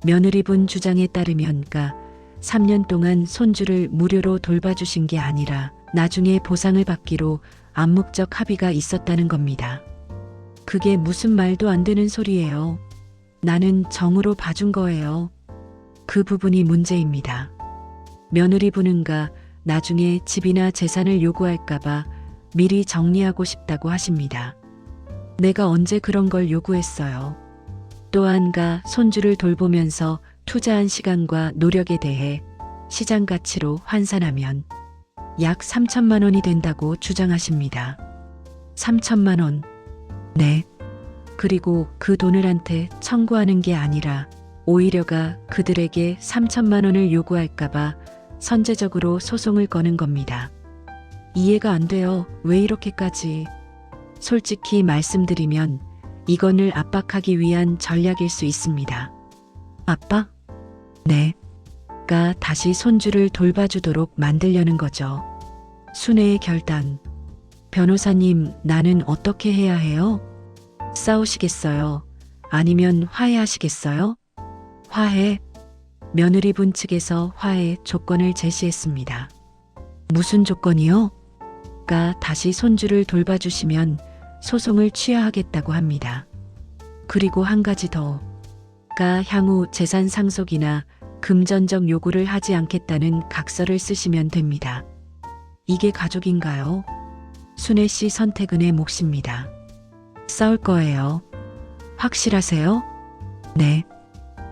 며느리분 주장에 따르면 3년 동안 손주를 무료로 돌봐주신 게 아니라 나중에 보상을 받기로 암묵적 합의가 있었다는 겁니다. 그게 무슨 말도 안 되는 소리예요. 나는 정으로 봐준 거예요. 그 부분이 문제입니다. 며느리분은 나중에 집이나 재산을 요구할까봐 미리 정리하고 싶다고 하십니다. 내가 언제 그런 걸 요구했어요. 또한 손주를 돌보면서 투자한 시간과 노력에 대해 시장 가치로 환산하면 약 3천만 원이 된다고 주장하십니다. 3천만 원. 네. 그리고 그 돈을 한테 청구하는 게 아니라 오히려 그들에게 3천만 원을 요구할까봐 선제적으로 소송을 거는 겁니다. 이해가 안 돼요. 왜 이렇게까지? 솔직히 말씀드리면 이건을 압박하기 위한 전략일 수 있습니다. 압박? 네. 다시 손주를 돌봐주도록 만들려는 거죠. 순애의 결단. 변호사님, 나는 어떻게 해야 해요? 싸우시겠어요? 아니면 화해하시겠어요? 화해? 며느리분 측에서 화해 조건을 제시했습니다. 무슨 조건이요? 다시 손주를 돌봐주시면 소송을 취하하겠다고 합니다. 그리고 한 가지 더. 향후 재산 상속이나 금전적 요구를 하지 않겠다는 각서를 쓰시면 됩니다. 이게 가족인가요? 순애 씨 선택은 의 몫입니다. 싸울 거예요. 확실하세요? 네.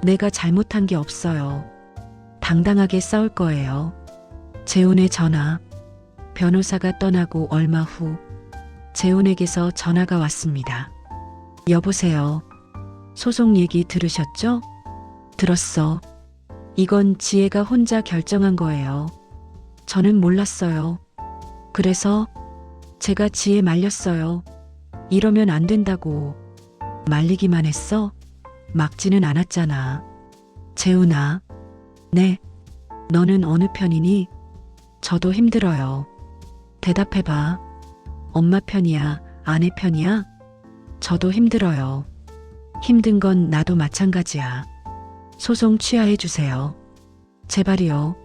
내가 잘못한 게 없어요. 당당하게 싸울 거예요. 재훈의 전화. 변호사가 떠나고 얼마 후 재훈에게서 전화가 왔습니다. 여보세요. 소송 얘기 들으셨죠? 들었어. 이건 지혜가 혼자 결정한 거예요. 저는 몰랐어요. 그래서 제가 지혜 말렸어요. 이러면 안 된다고. 말리기만 했어? 막지는 않았잖아. 재훈아. 네. 너는 어느 편이니? 저도 힘들어요. 대답해봐. 엄마 편이야? 아내 편이야? 저도 힘들어요. 힘든 건 나도 마찬가지야. 소송 취하해 주세요. 제발이요.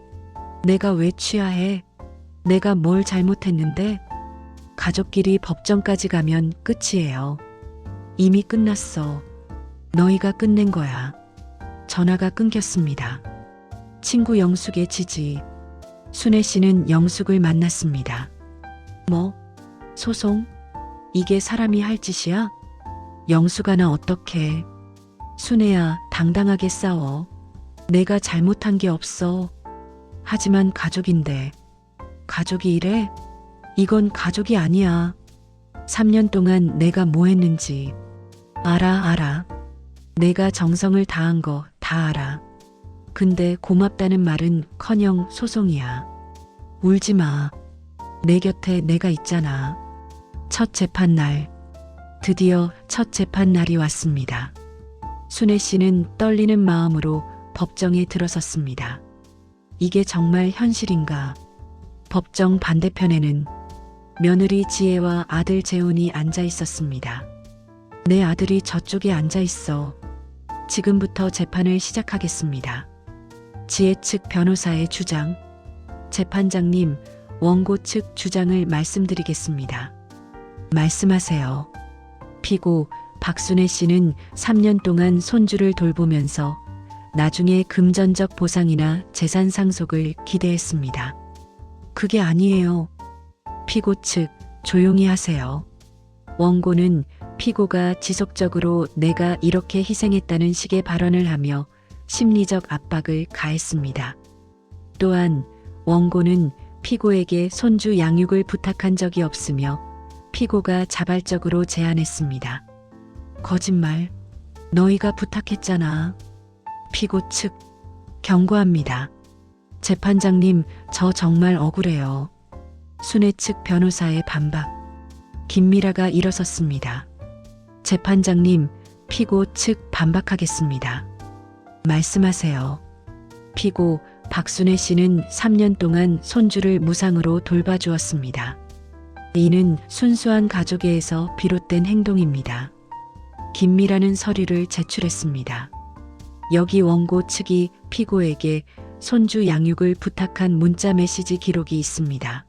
내가 왜 취하해? 내가 뭘 잘못했는데? 가족끼리 법정까지 가면 끝이에요. 이미 끝났어. 너희가 끝낸 거야. 전화가 끊겼습니다. 친구 영숙의 지지. 순애 씨는 영숙을 만났습니다. 뭐? 소송? 이게 사람이 할 짓이야? 영숙아, 나 어떡해. 순애야, 당당하게 싸워. 내가 잘못한 게 없어. 하지만 가족인데. 가족이 이래? 이건 가족이 아니야. 3년 동안 내가 뭐 했는지. 알아. 내가 정성을 다한 거 다 알아. 근데 고맙다는 말은 커녕 소송이야. 울지 마. 내 곁에 내가 있잖아. 첫 재판 날. 드디어 첫 재판 날이 왔습니다. 순애 씨는 떨리는 마음으로 법정에 들어섰습니다. 이게 정말 현실인가? 법정 반대편에는 며느리 지혜와 아들 재훈이 앉아 있었습니다. 내 아들이 저쪽에 앉아 있어. 지금부터 재판을 시작하겠습니다. 지혜 측 변호사의 주장. 재판장님, 원고 측 주장을 말씀드리겠습니다. 말씀하세요. 피고 박순애 씨는 3년 동안 손주를 돌보면서 나중에 금전적 보상이나 재산 상속을 기대했습니다. 그게 아니에요. 피고 측, 조용히 하세요. 원고는 피고가 지속적으로 내가 이렇게 희생했다는 식의 발언을 하며 심리적 압박을 가했습니다. 또한 원고는 피고에게 손주 양육을 부탁한 적이 없으며 피고가 자발적으로 제안했습니다. 거짓말. 너희가 부탁했잖아. 피고 측, 경고합니다. 재판장님, 저 정말 억울해요. 순애 측 변호사의 반박. 김미라가 일어섰습니다. 재판장님, 피고 측 반박하겠습니다. 말씀하세요. 피고 박순애 씨는 3년 동안 손주를 무상으로 돌봐주었습니다. 이는 순수한 가족애에서 비롯된 행동입니다. 긴밀하는 서류를 제출했습니다. 여기 원고 측이 피고에게 손주 양육을 부탁한 문자 메시지 기록이 있습니다.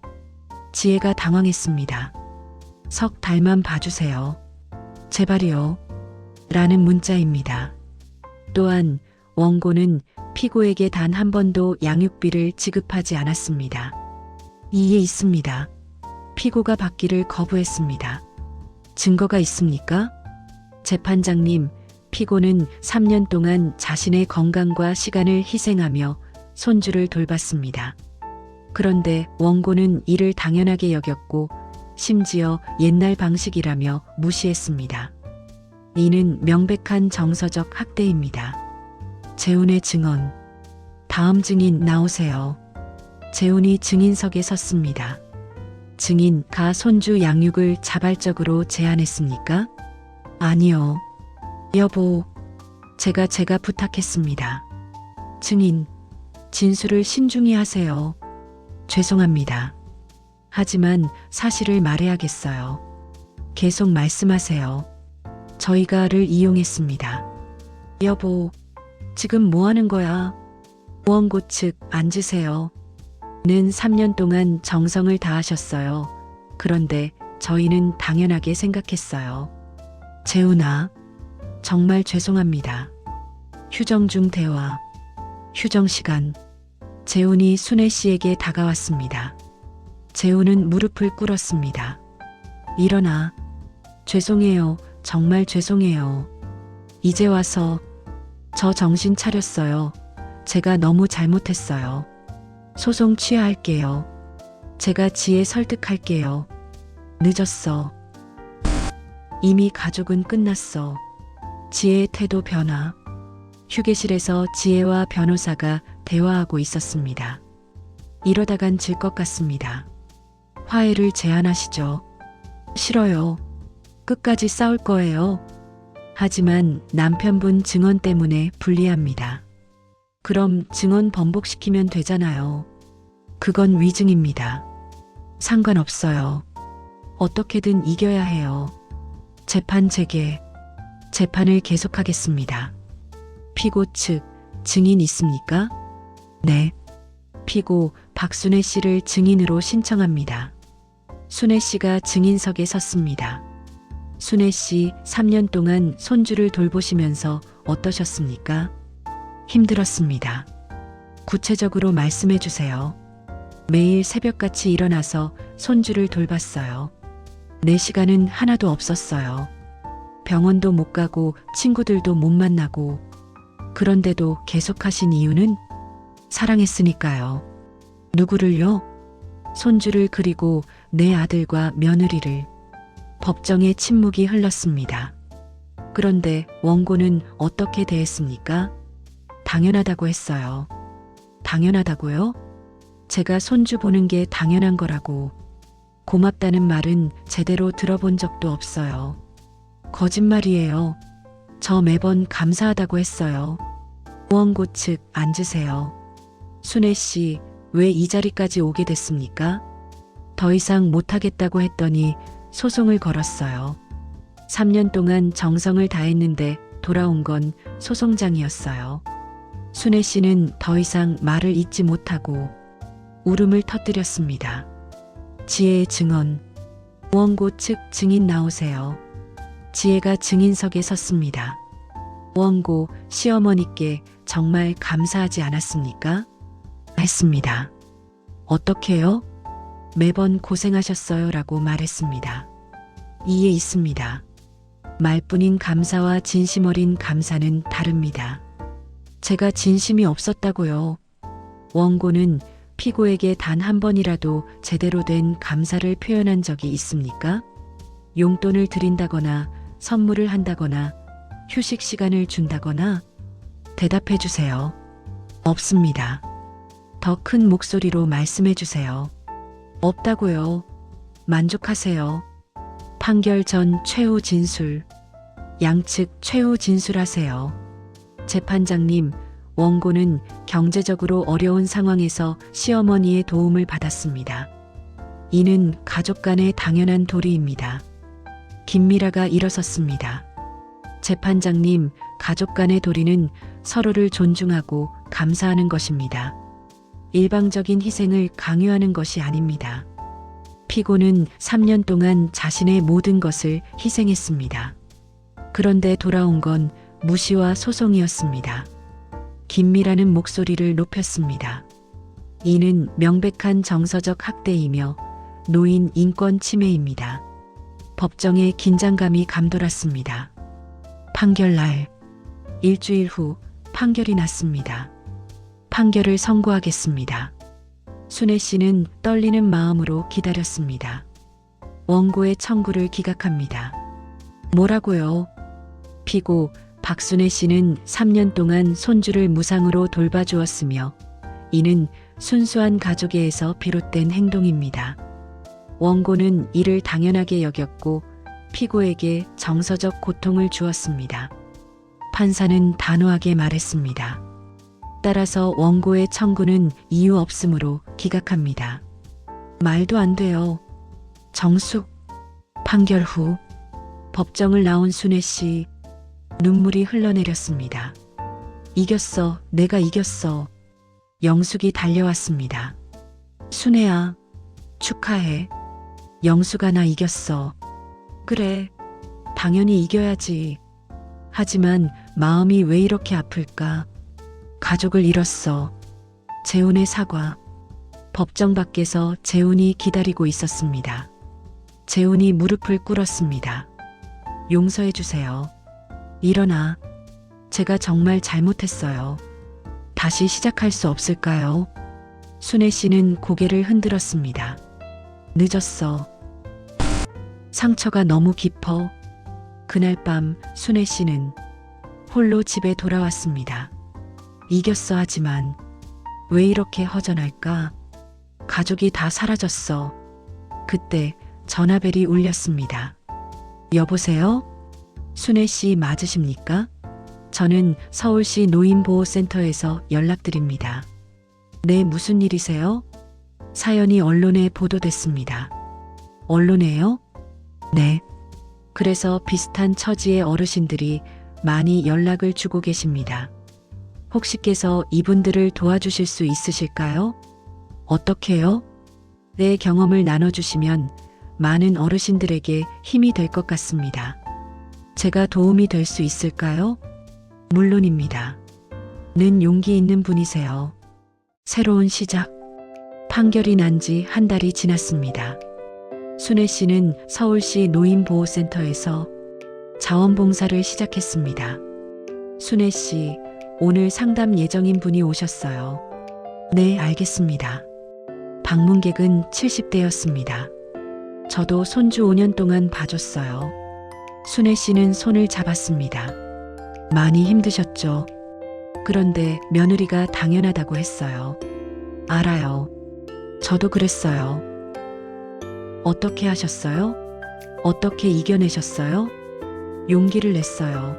지혜가 당황했습니다. 석 달만 봐주세요. 제발이요. 라는 문자입니다. 또한 원고는 피고에게 단 한 번도 양육비를 지급하지 않았습니다. 이에 있습니다. 피고가 받기를 거부했습니다. 증거가 있습니까? 재판장님, 피고는 3년 동안 자신의 건강과 시간을 희생하며 손주를 돌봤습니다. 그런데 원고는 이를 당연하게 여겼고 심지어 옛날 방식이라며 무시했습니다. 이는 명백한 정서적 학대입니다. 재훈의 증언. 다음 증인 나오세요. 재훈이 증인석에 섰습니다. 증인, 가 손주 양육을 자발적으로 제안했습니까? 아니요. 여보, 제가 부탁했습니다. 증인, 진술을 신중히 하세요. 죄송합니다. 하지만 사실을 말해야겠어요. 계속 말씀하세요. 저희가를 이용했습니다. 여보, 지금 뭐 하는 거야? 원고 측, 앉으세요. 는 3년 동안 정성을 다하셨어요. 그런데 저희는 당연하게 생각했어요. 재훈아, 정말 죄송합니다. 휴정 중 대화. 휴정 시간. 재훈이 순애 씨에게 다가왔습니다. 재훈은 무릎을 꿇었습니다. 일어나. 죄송해요. 정말 죄송해요. 이제 와서 저 정신 차렸어요. 제가 너무 잘못했어요. 소송 취하할게요. 제가 지혜 설득할게요. 늦었어. 이미 가족은 끝났어. 지혜의 태도 변화. 휴게실에서 지혜와 변호사가 대화하고 있었습니다. 이러다간 질 것 같습니다. 화해를 제안하시죠. 싫어요. 끝까지 싸울 거예요. 하지만 남편분 증언 때문에 불리합니다. 그럼 증언 번복시키면 되잖아요. 그건 위증입니다. 상관없어요. 어떻게든 이겨야 해요. 재판 재개. 재판을 계속하겠습니다. 피고 측, 증인 있습니까? 네. 피고 박순애 씨를 증인으로 신청합니다. 순애 씨가 증인석에 섰습니다. 순애 씨, 3년 동안 손주를 돌보시면서 어떠셨습니까? 힘들었습니다. 구체적으로 말씀해 주세요. 매일 새벽같이 일어나서 손주를 돌봤어요. 내 시간은 하나도 없었어요. 병원도 못 가고 친구들도 못 만나고. 그런데도 계속하신 이유는? 사랑했으니까요. 누구를요? 손주를, 그리고 내 아들과 며느리를. 법정에 침묵이 흘렀습니다. 그런데 원고는 어떻게 대했습니까? 당연하다고 했어요. 당연하다고요? 제가 손주 보는 게 당연한 거라고. 고맙다는 말은 제대로 들어본 적도 없어요. 거짓말이에요. 저 매번 감사하다고 했어요. 원고 측, 앉으세요. 순애 씨, 왜 이 자리까지 오게 됐습니까? 더 이상 못하겠다고 했더니 소송을 걸었어요. 3년 동안 정성을 다했는데 돌아온 건 소송장이었어요. 순애 씨는 더 이상 말을 잇지 못하고 울음을 터뜨렸습니다. 지혜의 증언. 원고 측 증인 나오세요. 지혜가 증인석에 섰습니다. 원고, 시어머니께 정말 감사하지 않았습니까? 했습니다. 어떻게요? 매번 고생하셨어요 라고 말했습니다. 이에 있습니다. 말뿐인 감사와 진심 어린 감사는 다릅니다. 제가 진심이 없었다고요. 원고는 피고에게 단 한 번이라도 제대로 된 감사를 표현한 적이 있습니까? 용돈을 드린다거나 선물을 한다거나 휴식 시간을 준다거나. 대답해 주세요. 없습니다. 더 큰 목소리로 말씀해 주세요. 없다고요. 만족하세요. 판결 전 최후 진술. 양측 최후 진술하세요. 재판장님, 원고는 경제적으로 어려운 상황에서 시어머니의 도움을 받았습니다. 이는 가족 간의 당연한 도리입니다. 김미라가 일어섰습니다. 재판장님, 가족 간의 도리는 서로를 존중하고 감사하는 것입니다. 일방적인 희생을 강요하는 것이 아닙니다. 피고는 3년 동안 자신의 모든 것을 희생했습니다. 그런데 돌아온 건 무시와 소송이었습니다. 김미라는 목소리를 높였습니다. 이는 명백한 정서적 학대이며 노인 인권 침해입니다. 법정에 긴장감이 감돌았습니다. 판결날, 일주일 후 판결이 났습니다. 판결을 선고하겠습니다. 순애 씨는 떨리는 마음으로 기다렸습니다. 원고의 청구를 기각합니다. 뭐라고요? 피고 박순애 씨는 3년 동안 손주를 무상으로 돌봐주었으며 이는 순수한 가족애에서 비롯된 행동입니다. 원고는 이를 당연하게 여겼고 피고에게 정서적 고통을 주었습니다. 판사는 단호하게 말했습니다. 따라서 원고의 청구는 이유 없으므로 기각합니다. 말도 안 돼요. 정숙. 판결 후 법정을 나온 순애 씨, 눈물이 흘러내렸습니다. 이겼어, 내가 이겼어. 영숙이 달려왔습니다. 순애야, 축하해. 영숙아, 나 이겼어. 그래, 당연히 이겨야지. 하지만 마음이 왜 이렇게 아플까? 가족을 잃었어. 재훈의 사과. 법정 밖에서 재훈이 기다리고 있었습니다. 재훈이 무릎을 꿇었습니다. 용서해 주세요. 일어나. 제가 정말 잘못했어요. 다시 시작할 수 없을까요? 순애 씨는 고개를 흔들었습니다. 늦었어. 상처가 너무 깊어. 그날 밤 순애 씨는 홀로 집에 돌아왔습니다. 이겼어. 하지만 왜 이렇게 허전할까? 가족이 다 사라졌어. 그때 전화벨이 울렸습니다. 여보세요? 순애 씨 맞으십니까? 저는 서울시 노인보호센터에서 연락드립니다. 네, 무슨 일이세요? 사연이 언론에 보도됐습니다. 언론에요? 네. 그래서 비슷한 처지의 어르신들이 많이 연락을 주고 계십니다. 혹시께서 이분들을 도와주실 수 있으실까요? 어떻게요? 내 경험을 나눠주시면 많은 어르신들에게 힘이 될 것 같습니다. 제가 도움이 될 수 있을까요? 물론입니다. 는 용기 있는 분이세요. 새로운 시작. 판결이 난 지 한 달이 지났습니다. 순애 씨는 서울시 노인보호센터에서 자원봉사를 시작했습니다. 순애 씨, 오늘 상담 예정인 분이 오셨어요. 네, 알겠습니다. 방문객은 70대였습니다. 저도 손주 5년 동안 봐줬어요. 순애 씨는 손을 잡았습니다. 많이 힘드셨죠? 그런데 며느리가 당연하다고 했어요. 알아요. 저도 그랬어요. 어떻게 하셨어요? 어떻게 이겨내셨어요? 용기를 냈어요.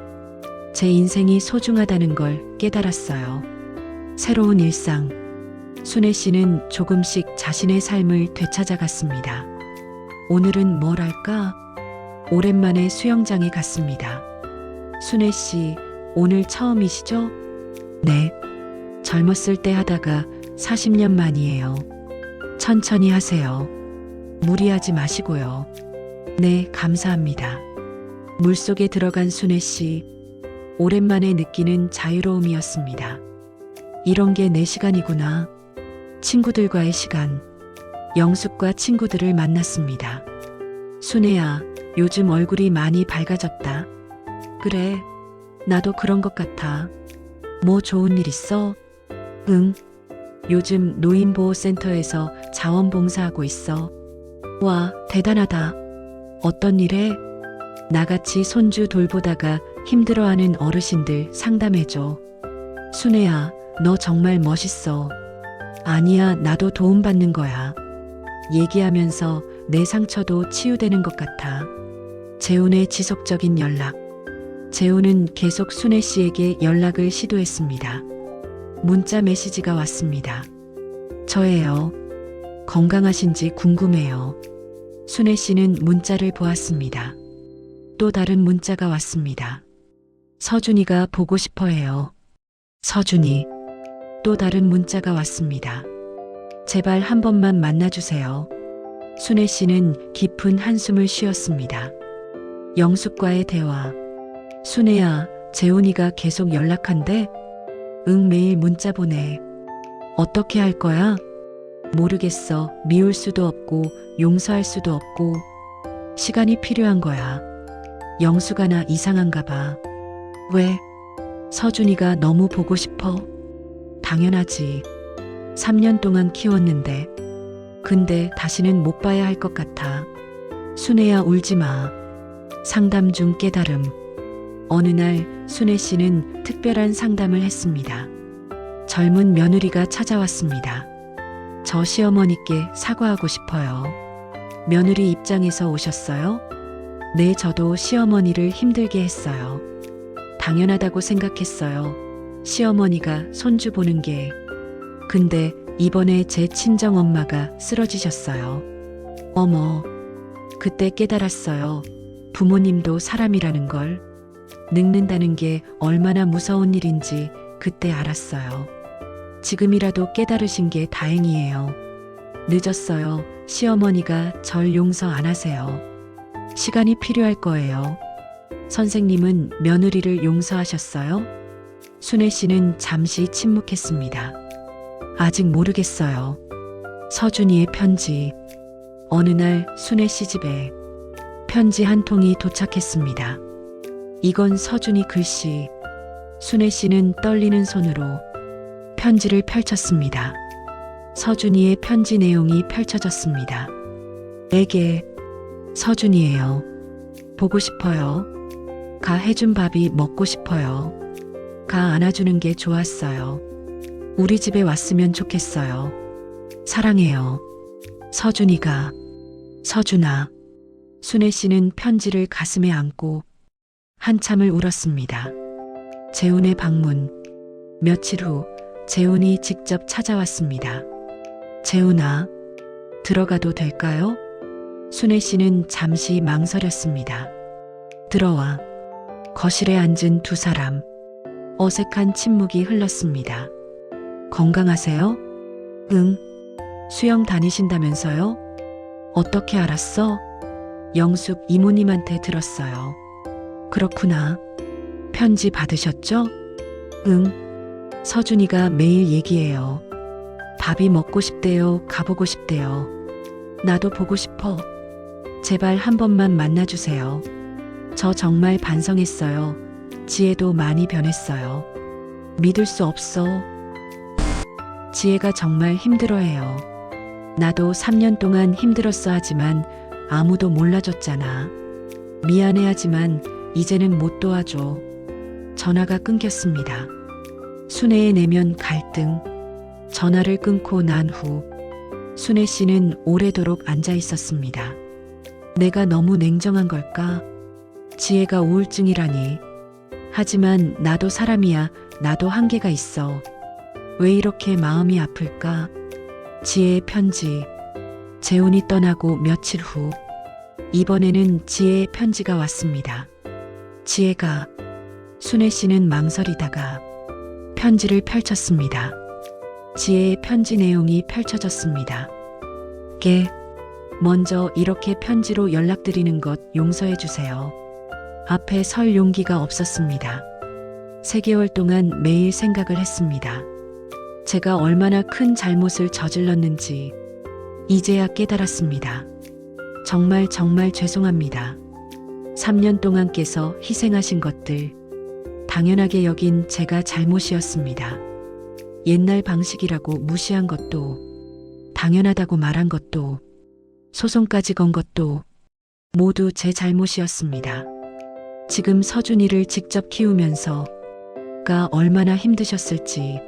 제 인생이 소중하다는 걸 깨달았어요. 새로운 일상. 순애 씨는 조금씩 자신의 삶을 되찾아갔습니다. 오늘은 뭘 할까? 오랜만에 수영장에 갔습니다. 순애 씨, 오늘 처음이시죠? 네. 젊었을 때 하다가 40년 만이에요. 천천히 하세요. 무리하지 마시고요. 네, 감사합니다. 물속에 들어간 순애 씨, 오랜만에 느끼는 자유로움이었습니다. 이런 게 내 시간이구나. 친구들과의 시간. 영숙과 친구들을 만났습니다. 순애야, 요즘 얼굴이 많이 밝아졌다. 그래, 나도 그런 것 같아. 뭐 좋은 일 있어? 응. 요즘 노인보호센터에서 자원봉사하고 있어. 와, 대단하다. 어떤 일해? 나같이 손주 돌보다가 힘들어하는 어르신들 상담해줘. 순애야, 너 정말 멋있어. 아니야, 나도 도움받는 거야. 얘기하면서 내 상처도 치유되는 것 같아. 재훈의 지속적인 연락. 재훈은 계속 순애 씨에게 연락을 시도했습니다. 문자 메시지가 왔습니다. 저예요. 건강하신지 궁금해요. 순애 씨는 문자를 보았습니다. 또 다른 문자가 왔습니다. 서준이가 보고 싶어 해요. 서준이. 또 다른 문자가 왔습니다. 제발 한 번만 만나주세요. 순애 씨는 깊은 한숨을 쉬었습니다. 영숙과의 대화. 순애야, 재훈이가 계속 연락한대? 응, 매일 문자 보내. 어떻게 할 거야? 모르겠어. 미울 수도 없고 용서할 수도 없고 시간이 필요한 거야. 영수가 나 이상한가 봐. 왜? 서준이가 너무 보고 싶어. 당연하지. 3년 동안 키웠는데. 근데 다시는 못 봐야 할 것 같아. 순애야, 울지 마. 상담 중 깨달음. 어느 날 순애 씨는 특별한 상담을 했습니다. 젊은 며느리가 찾아왔습니다. 저 시어머니께 사과하고 싶어요. 며느리 입장에서 오셨어요? 네, 저도 시어머니를 힘들게 했어요. 당연하다고 생각했어요. 시어머니가 손주 보는 게. 근데 이번에 제 친정엄마가 쓰러지셨어요. 어머, 그때 깨달았어요. 부모님도 사람이라는 걸. 늙는다는 게 얼마나 무서운 일인지 그때 알았어요. 지금이라도 깨달으신 게 다행이에요. 늦었어요. 시어머니가 절 용서 안 하세요. 시간이 필요할 거예요. 선생님은 며느리를 용서하셨어요? 순애 씨는 잠시 침묵했습니다. 아직 모르겠어요. 서준이의 편지. 어느 날 순애 씨 집에 편지 한 통이 도착했습니다. 이건 서준이 글씨. 순애 씨는 떨리는 손으로 편지를 펼쳤습니다. 서준이의 편지 내용이 펼쳐졌습니다. 에게, 서준이에요. 보고 싶어요. 가 해준 밥이 먹고 싶어요. 가 안아주는 게 좋았어요. 우리 집에 왔으면 좋겠어요. 사랑해요. 서준이가. 서준아. 순애 씨는 편지를 가슴에 안고 한참을 울었습니다. 재훈의 방문. 며칠 후 재훈이 직접 찾아왔습니다. 재훈아, 들어가도 될까요? 순애 씨는 잠시 망설였습니다. 들어와. 거실에 앉은 두 사람. 어색한 침묵이 흘렀습니다. 건강하세요? 응. 수영 다니신다면서요? 어떻게 알았어? 영숙 이모님한테 들었어요. 그렇구나. 편지 받으셨죠? 응. 서준이가 매일 얘기해요. 밥이 먹고 싶대요. 가보고 싶대요. 나도 보고 싶어. 제발 한 번만 만나주세요. 저 정말 반성했어요. 지혜도 많이 변했어요. 믿을 수 없어. 지혜가 정말 힘들어해요. 나도 3년 동안 힘들었어 하지만 아무도 몰라줬잖아. 미안해하지만 이제는 못 도와줘. 전화가 끊겼습니다. 순애의 내면 갈등. 전화를 끊고 난 후 순애 씨는 오래도록 앉아 있었습니다. 내가 너무 냉정한 걸까? 지혜가 우울증이라니. 하지만 나도 사람이야. 나도 한계가 있어. 왜 이렇게 마음이 아플까? 지혜의 편지. 재훈이 떠나고 며칠 후 이번에는 지혜의 편지가 왔습니다. 지혜가. 순애 씨는 망설이다가 편지를 펼쳤습니다. 지혜의 편지 내용이 펼쳐졌습니다. 먼저 이렇게 편지로 연락드리는 것 용서해 주세요. 앞에 설 용기가 없었습니다. 3개월 동안 매일 생각을 했습니다. 제가 얼마나 큰 잘못을 저질렀는지 이제야 깨달았습니다. 정말 죄송합니다. 3년 동안 께서 희생하신 것들 당연하게 여긴 제가 잘못이었습니다. 옛날 방식이라고 무시한 것도, 당연하다고 말한 것도, 소송까지 건 것도 모두 제 잘못이었습니다. 지금 서준이를 직접 키우면서 가 얼마나 힘드셨을지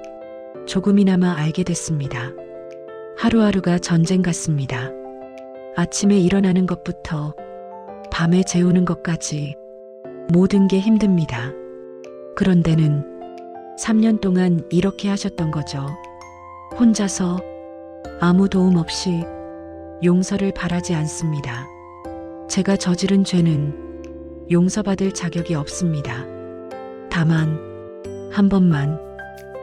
조금이나마 알게 됐습니다. 하루하루가 전쟁 같습니다. 아침에 일어나는 것부터 밤에 재우는 것까지 모든 게 힘듭니다. 그런데는 3년 동안 이렇게 하셨던 거죠. 혼자서 아무 도움 없이 용서를 바라지 않습니다. 제가 저지른 죄는 용서받을 자격이 없습니다. 다만 한 번만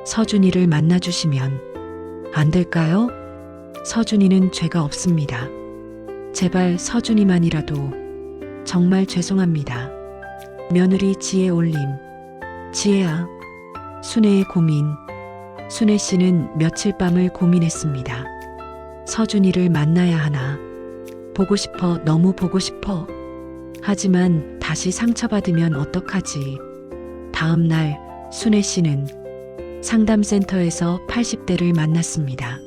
서준이를 만나주시면 안 될까요? 서준이는 죄가 없습니다. 제발 서준이만이라도 정말 죄송합니다. 며느리 지혜 올림. 지혜야, 순애의 고민. 순애 씨는 며칠 밤을 고민했습니다. 서준이를 만나야 하나. 보고 싶어, 너무 보고 싶어. 하지만 다시 상처받으면 어떡하지? 다음 날 순애 씨는 상담센터에서 80대를 만났습니다.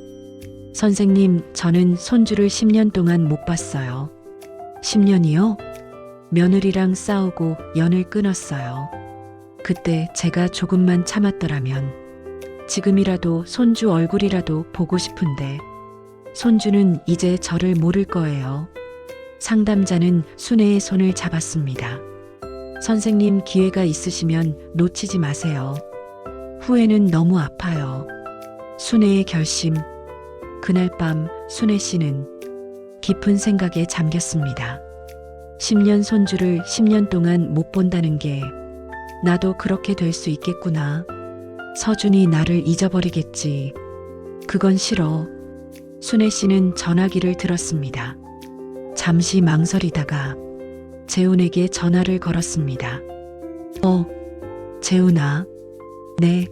선생님, 저는 손주를 10년 동안 못 봤어요. 10년이요? 며느리랑 싸우고 연을 끊었어요. 그때 제가 조금만 참았더라면 지금이라도 손주 얼굴이라도 보고 싶은데 손주는 이제 저를 모를 거예요. 상담자는 순애의 손을 잡았습니다. 선생님, 기회가 있으시면 놓치지 마세요. 후회는 너무 아파요. 순애의 결심. 그날 밤 순애 씨는 깊은 생각에 잠겼습니다. 10년 손주를 10년 동안 못 본다는 게 나도 그렇게 될 수 있겠구나. 서준이 나를 잊어버리겠지. 그건 싫어. 순애 씨는 전화기를 들었습니다. 잠시 망설이다가 재훈에게 전화를 걸었습니다. 재훈아. 네.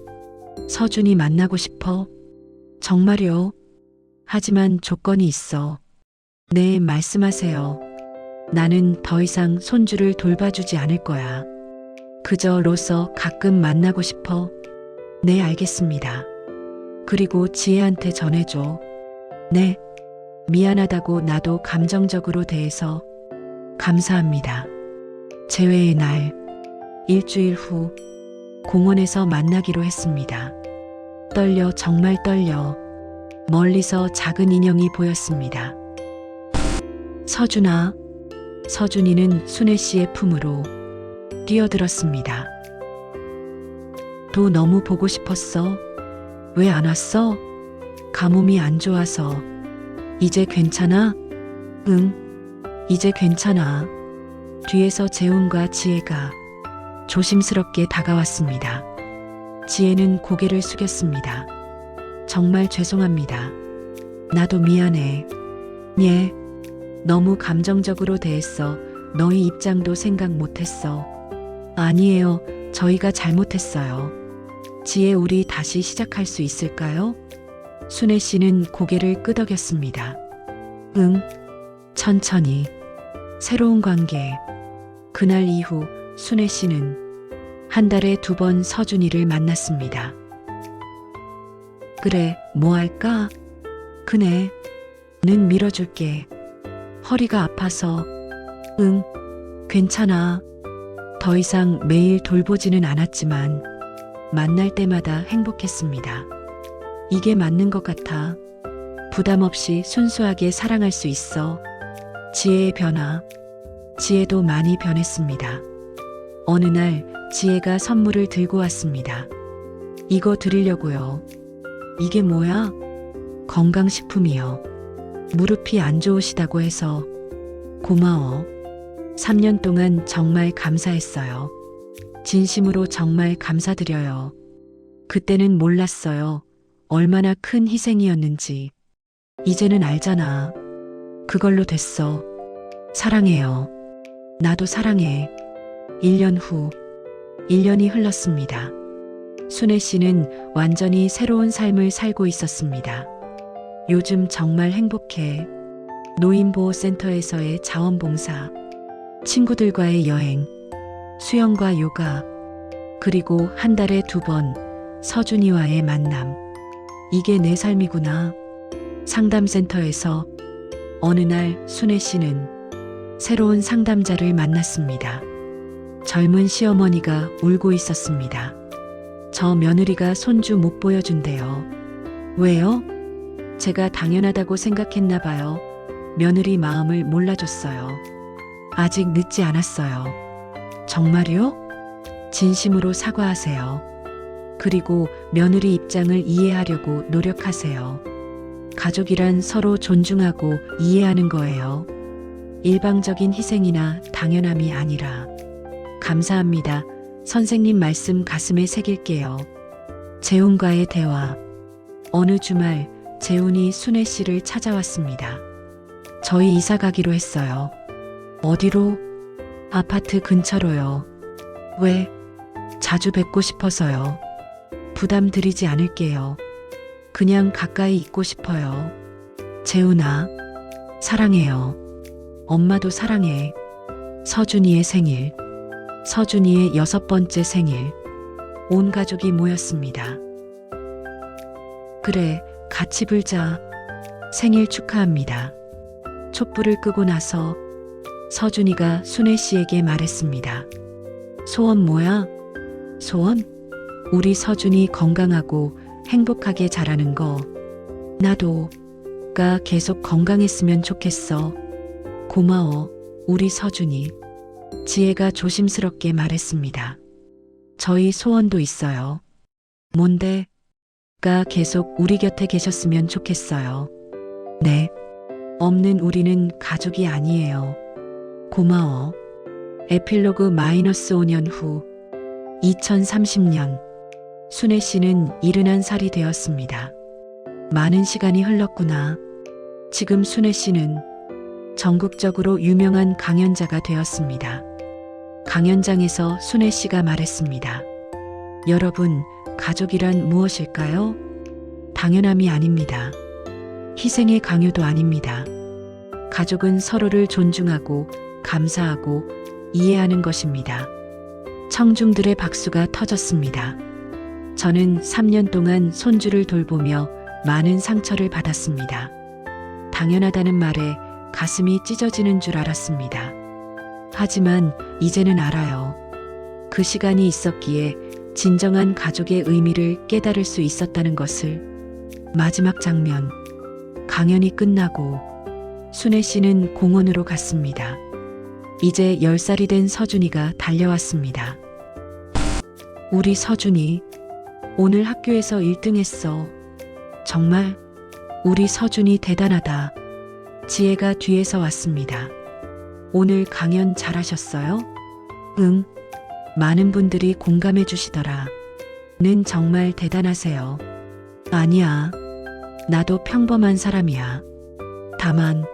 서준이 만나고 싶어? 정말요? 하지만 조건이 있어. 네, 말씀하세요. 나는 더 이상 손주를 돌봐주지 않을 거야. 그저 로서 가끔 만나고 싶어. 네, 알겠습니다. 그리고 지혜한테 전해줘. 네. 미안하다고 나도 감정적으로 대해서 감사합니다. 재회의 날, 일주일 후 공원에서 만나기로 했습니다. 떨려, 정말 떨려. 멀리서 작은 인형이 보였습니다. 서준아. 서준이는 순애 씨의 품으로 뛰어들었습니다. 도 너무 보고 싶었어. 왜 안 왔어? 가뭄이 안 좋아서. 이제 괜찮아? 응, 이제 괜찮아. 뒤에서 재훈과 지혜가 조심스럽게 다가왔습니다. 지혜는 고개를 숙였습니다. 정말 죄송합니다. 나도 미안해. 예, 너무 감정적으로 대했어. 너희 입장도 생각 못했어. 아니에요. 저희가 잘못했어요. 지혜, 우리 다시 시작할 수 있을까요? 순애 씨는 고개를 끄덕였습니다. 응, 천천히. 새로운 관계. 그날 이후 순애 씨는 한 달에 2번 서준이를 만났습니다. 그래, 뭐 할까? 그네는 밀어줄게. 허리가 아파서. 응, 괜찮아. 더 이상 매일 돌보지는 않았지만 만날 때마다 행복했습니다. 이게 맞는 것 같아. 부담 없이 순수하게 사랑할 수 있어. 지혜의 변화. 지혜도 많이 변했습니다. 어느 날 지혜가 선물을 들고 왔습니다. 이거 드리려고요. 이게 뭐야? 건강식품이요. 무릎이 안 좋으시다고 해서. 고마워. 3년 동안 정말 감사했어요. 진심으로 정말 감사드려요. 그때는 몰랐어요. 얼마나 큰 희생이었는지. 이제는 알잖아. 그걸로 됐어. 사랑해요. 나도 사랑해. 1년 후. 1년이 흘렀습니다. 순애 씨는 완전히 새로운 삶을 살고 있었습니다. 요즘 정말 행복해. 노인보호센터에서의 자원봉사, 친구들과의 여행, 수영과 요가, 그리고 한 달에 2번 서준이와의 만남. 이게 내 삶이구나. 상담센터에서 어느 날 순애 씨는 새로운 상담자를 만났습니다. 젊은 시어머니가 울고 있었습니다. 저 며느리가 손주 못 보여준대요. 왜요? 제가 당연하다고 생각했나 봐요. 며느리 마음을 몰라줬어요. 아직 늦지 않았어요. 정말요? 진심으로 사과하세요. 그리고 며느리 입장을 이해하려고 노력하세요. 가족이란 서로 존중하고 이해하는 거예요. 일방적인 희생이나 당연함이 아니라. 감사합니다. 선생님 말씀 가슴에 새길게요. 재훈과의 대화. 어느 주말 재훈이 순애 씨를 찾아왔습니다. 저희 이사 가기로 했어요. 어디로? 아파트 근처로요. 왜? 자주 뵙고 싶어서요. 부담 드리지 않을게요. 그냥 가까이 있고 싶어요. 재훈아, 사랑해요. 엄마도 사랑해. 서준이의 생일. 서준이의 6번째 생일. 온 가족이 모였습니다. 그래, 같이 불자. 생일 축하합니다. 촛불을 끄고 나서 서준이가 순애 씨에게 말했습니다. 소원 뭐야? 소원? 우리 서준이 건강하고 행복하게 자라는 거. 나도가 계속 건강했으면 좋겠어. 고마워, 우리 서준이. 지혜가 조심스럽게 말했습니다. 저희 소원도 있어요. 뭔데? 가 계속 우리 곁에 계셨으면 좋겠어요. 네. 없는 우리는 가족이 아니에요. 고마워. 에필로그 -5년 후 2030년 순애 씨는 71살이 되었습니다. 많은 시간이 흘렀구나. 지금 순애 씨는 전국적으로 유명한 강연자가 되었습니다. 강연장에서 순애 씨가 말했습니다. 여러분, 가족이란 무엇일까요? 당연함이 아닙니다. 희생의 강요도 아닙니다. 가족은 서로를 존중하고 감사하고 이해하는 것입니다. 청중들의 박수가 터졌습니다. 저는 3년 동안 손주를 돌보며 많은 상처를 받았습니다. 당연하다는 말에 가슴이 찢어지는 줄 알았습니다. 하지만 이제는 알아요. 그 시간이 있었기에 진정한 가족의 의미를 깨달을 수 있었다는 것을. 마지막 장면. 강연이 끝나고 순애 씨는 공원으로 갔습니다. 이제 10살이 된 서준이가 달려왔습니다. 우리 서준이 오늘 학교에서 1등 했어. 정말? 우리 서준이 대단하다. 지혜가 뒤에서 왔습니다. 오늘 강연 잘하셨어요? 응. 많은 분들이 공감해 주시더라. 는 정말 대단하세요. 아니야. 나도 평범한 사람이야. 다만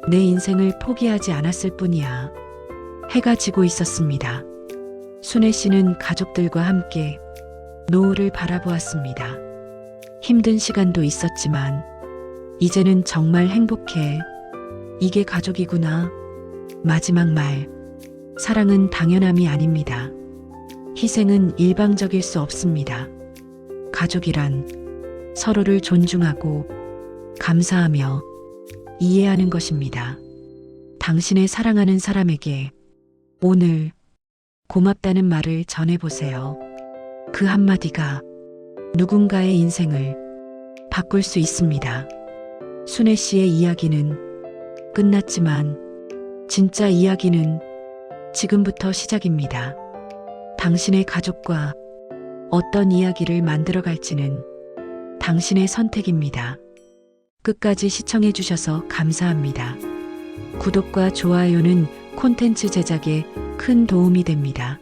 내 인생을 포기하지 않았을 뿐이야. 해가 지고 있었습니다. 순애 씨는 가족들과 함께 노을을 바라보았습니다. 힘든 시간도 있었지만 이제는 정말 행복해. 이게 가족이구나. 마지막 말. 사랑은 당연함이 아닙니다. 희생은 일방적일 수 없습니다. 가족이란 서로를 존중하고 감사하며 이해하는 것입니다. 당신의 사랑하는 사람에게 오늘 고맙다는 말을 전해보세요. 그 한마디가 누군가의 인생을 바꿀 수 있습니다. 순애 씨의 이야기는 끝났지만 진짜 이야기는 지금부터 시작입니다. 당신의 가족과 어떤 이야기를 만들어 갈지는 당신의 선택입니다. 끝까지 시청해 주셔서 감사합니다. 구독과 좋아요는 콘텐츠 제작에 큰 도움이 됩니다.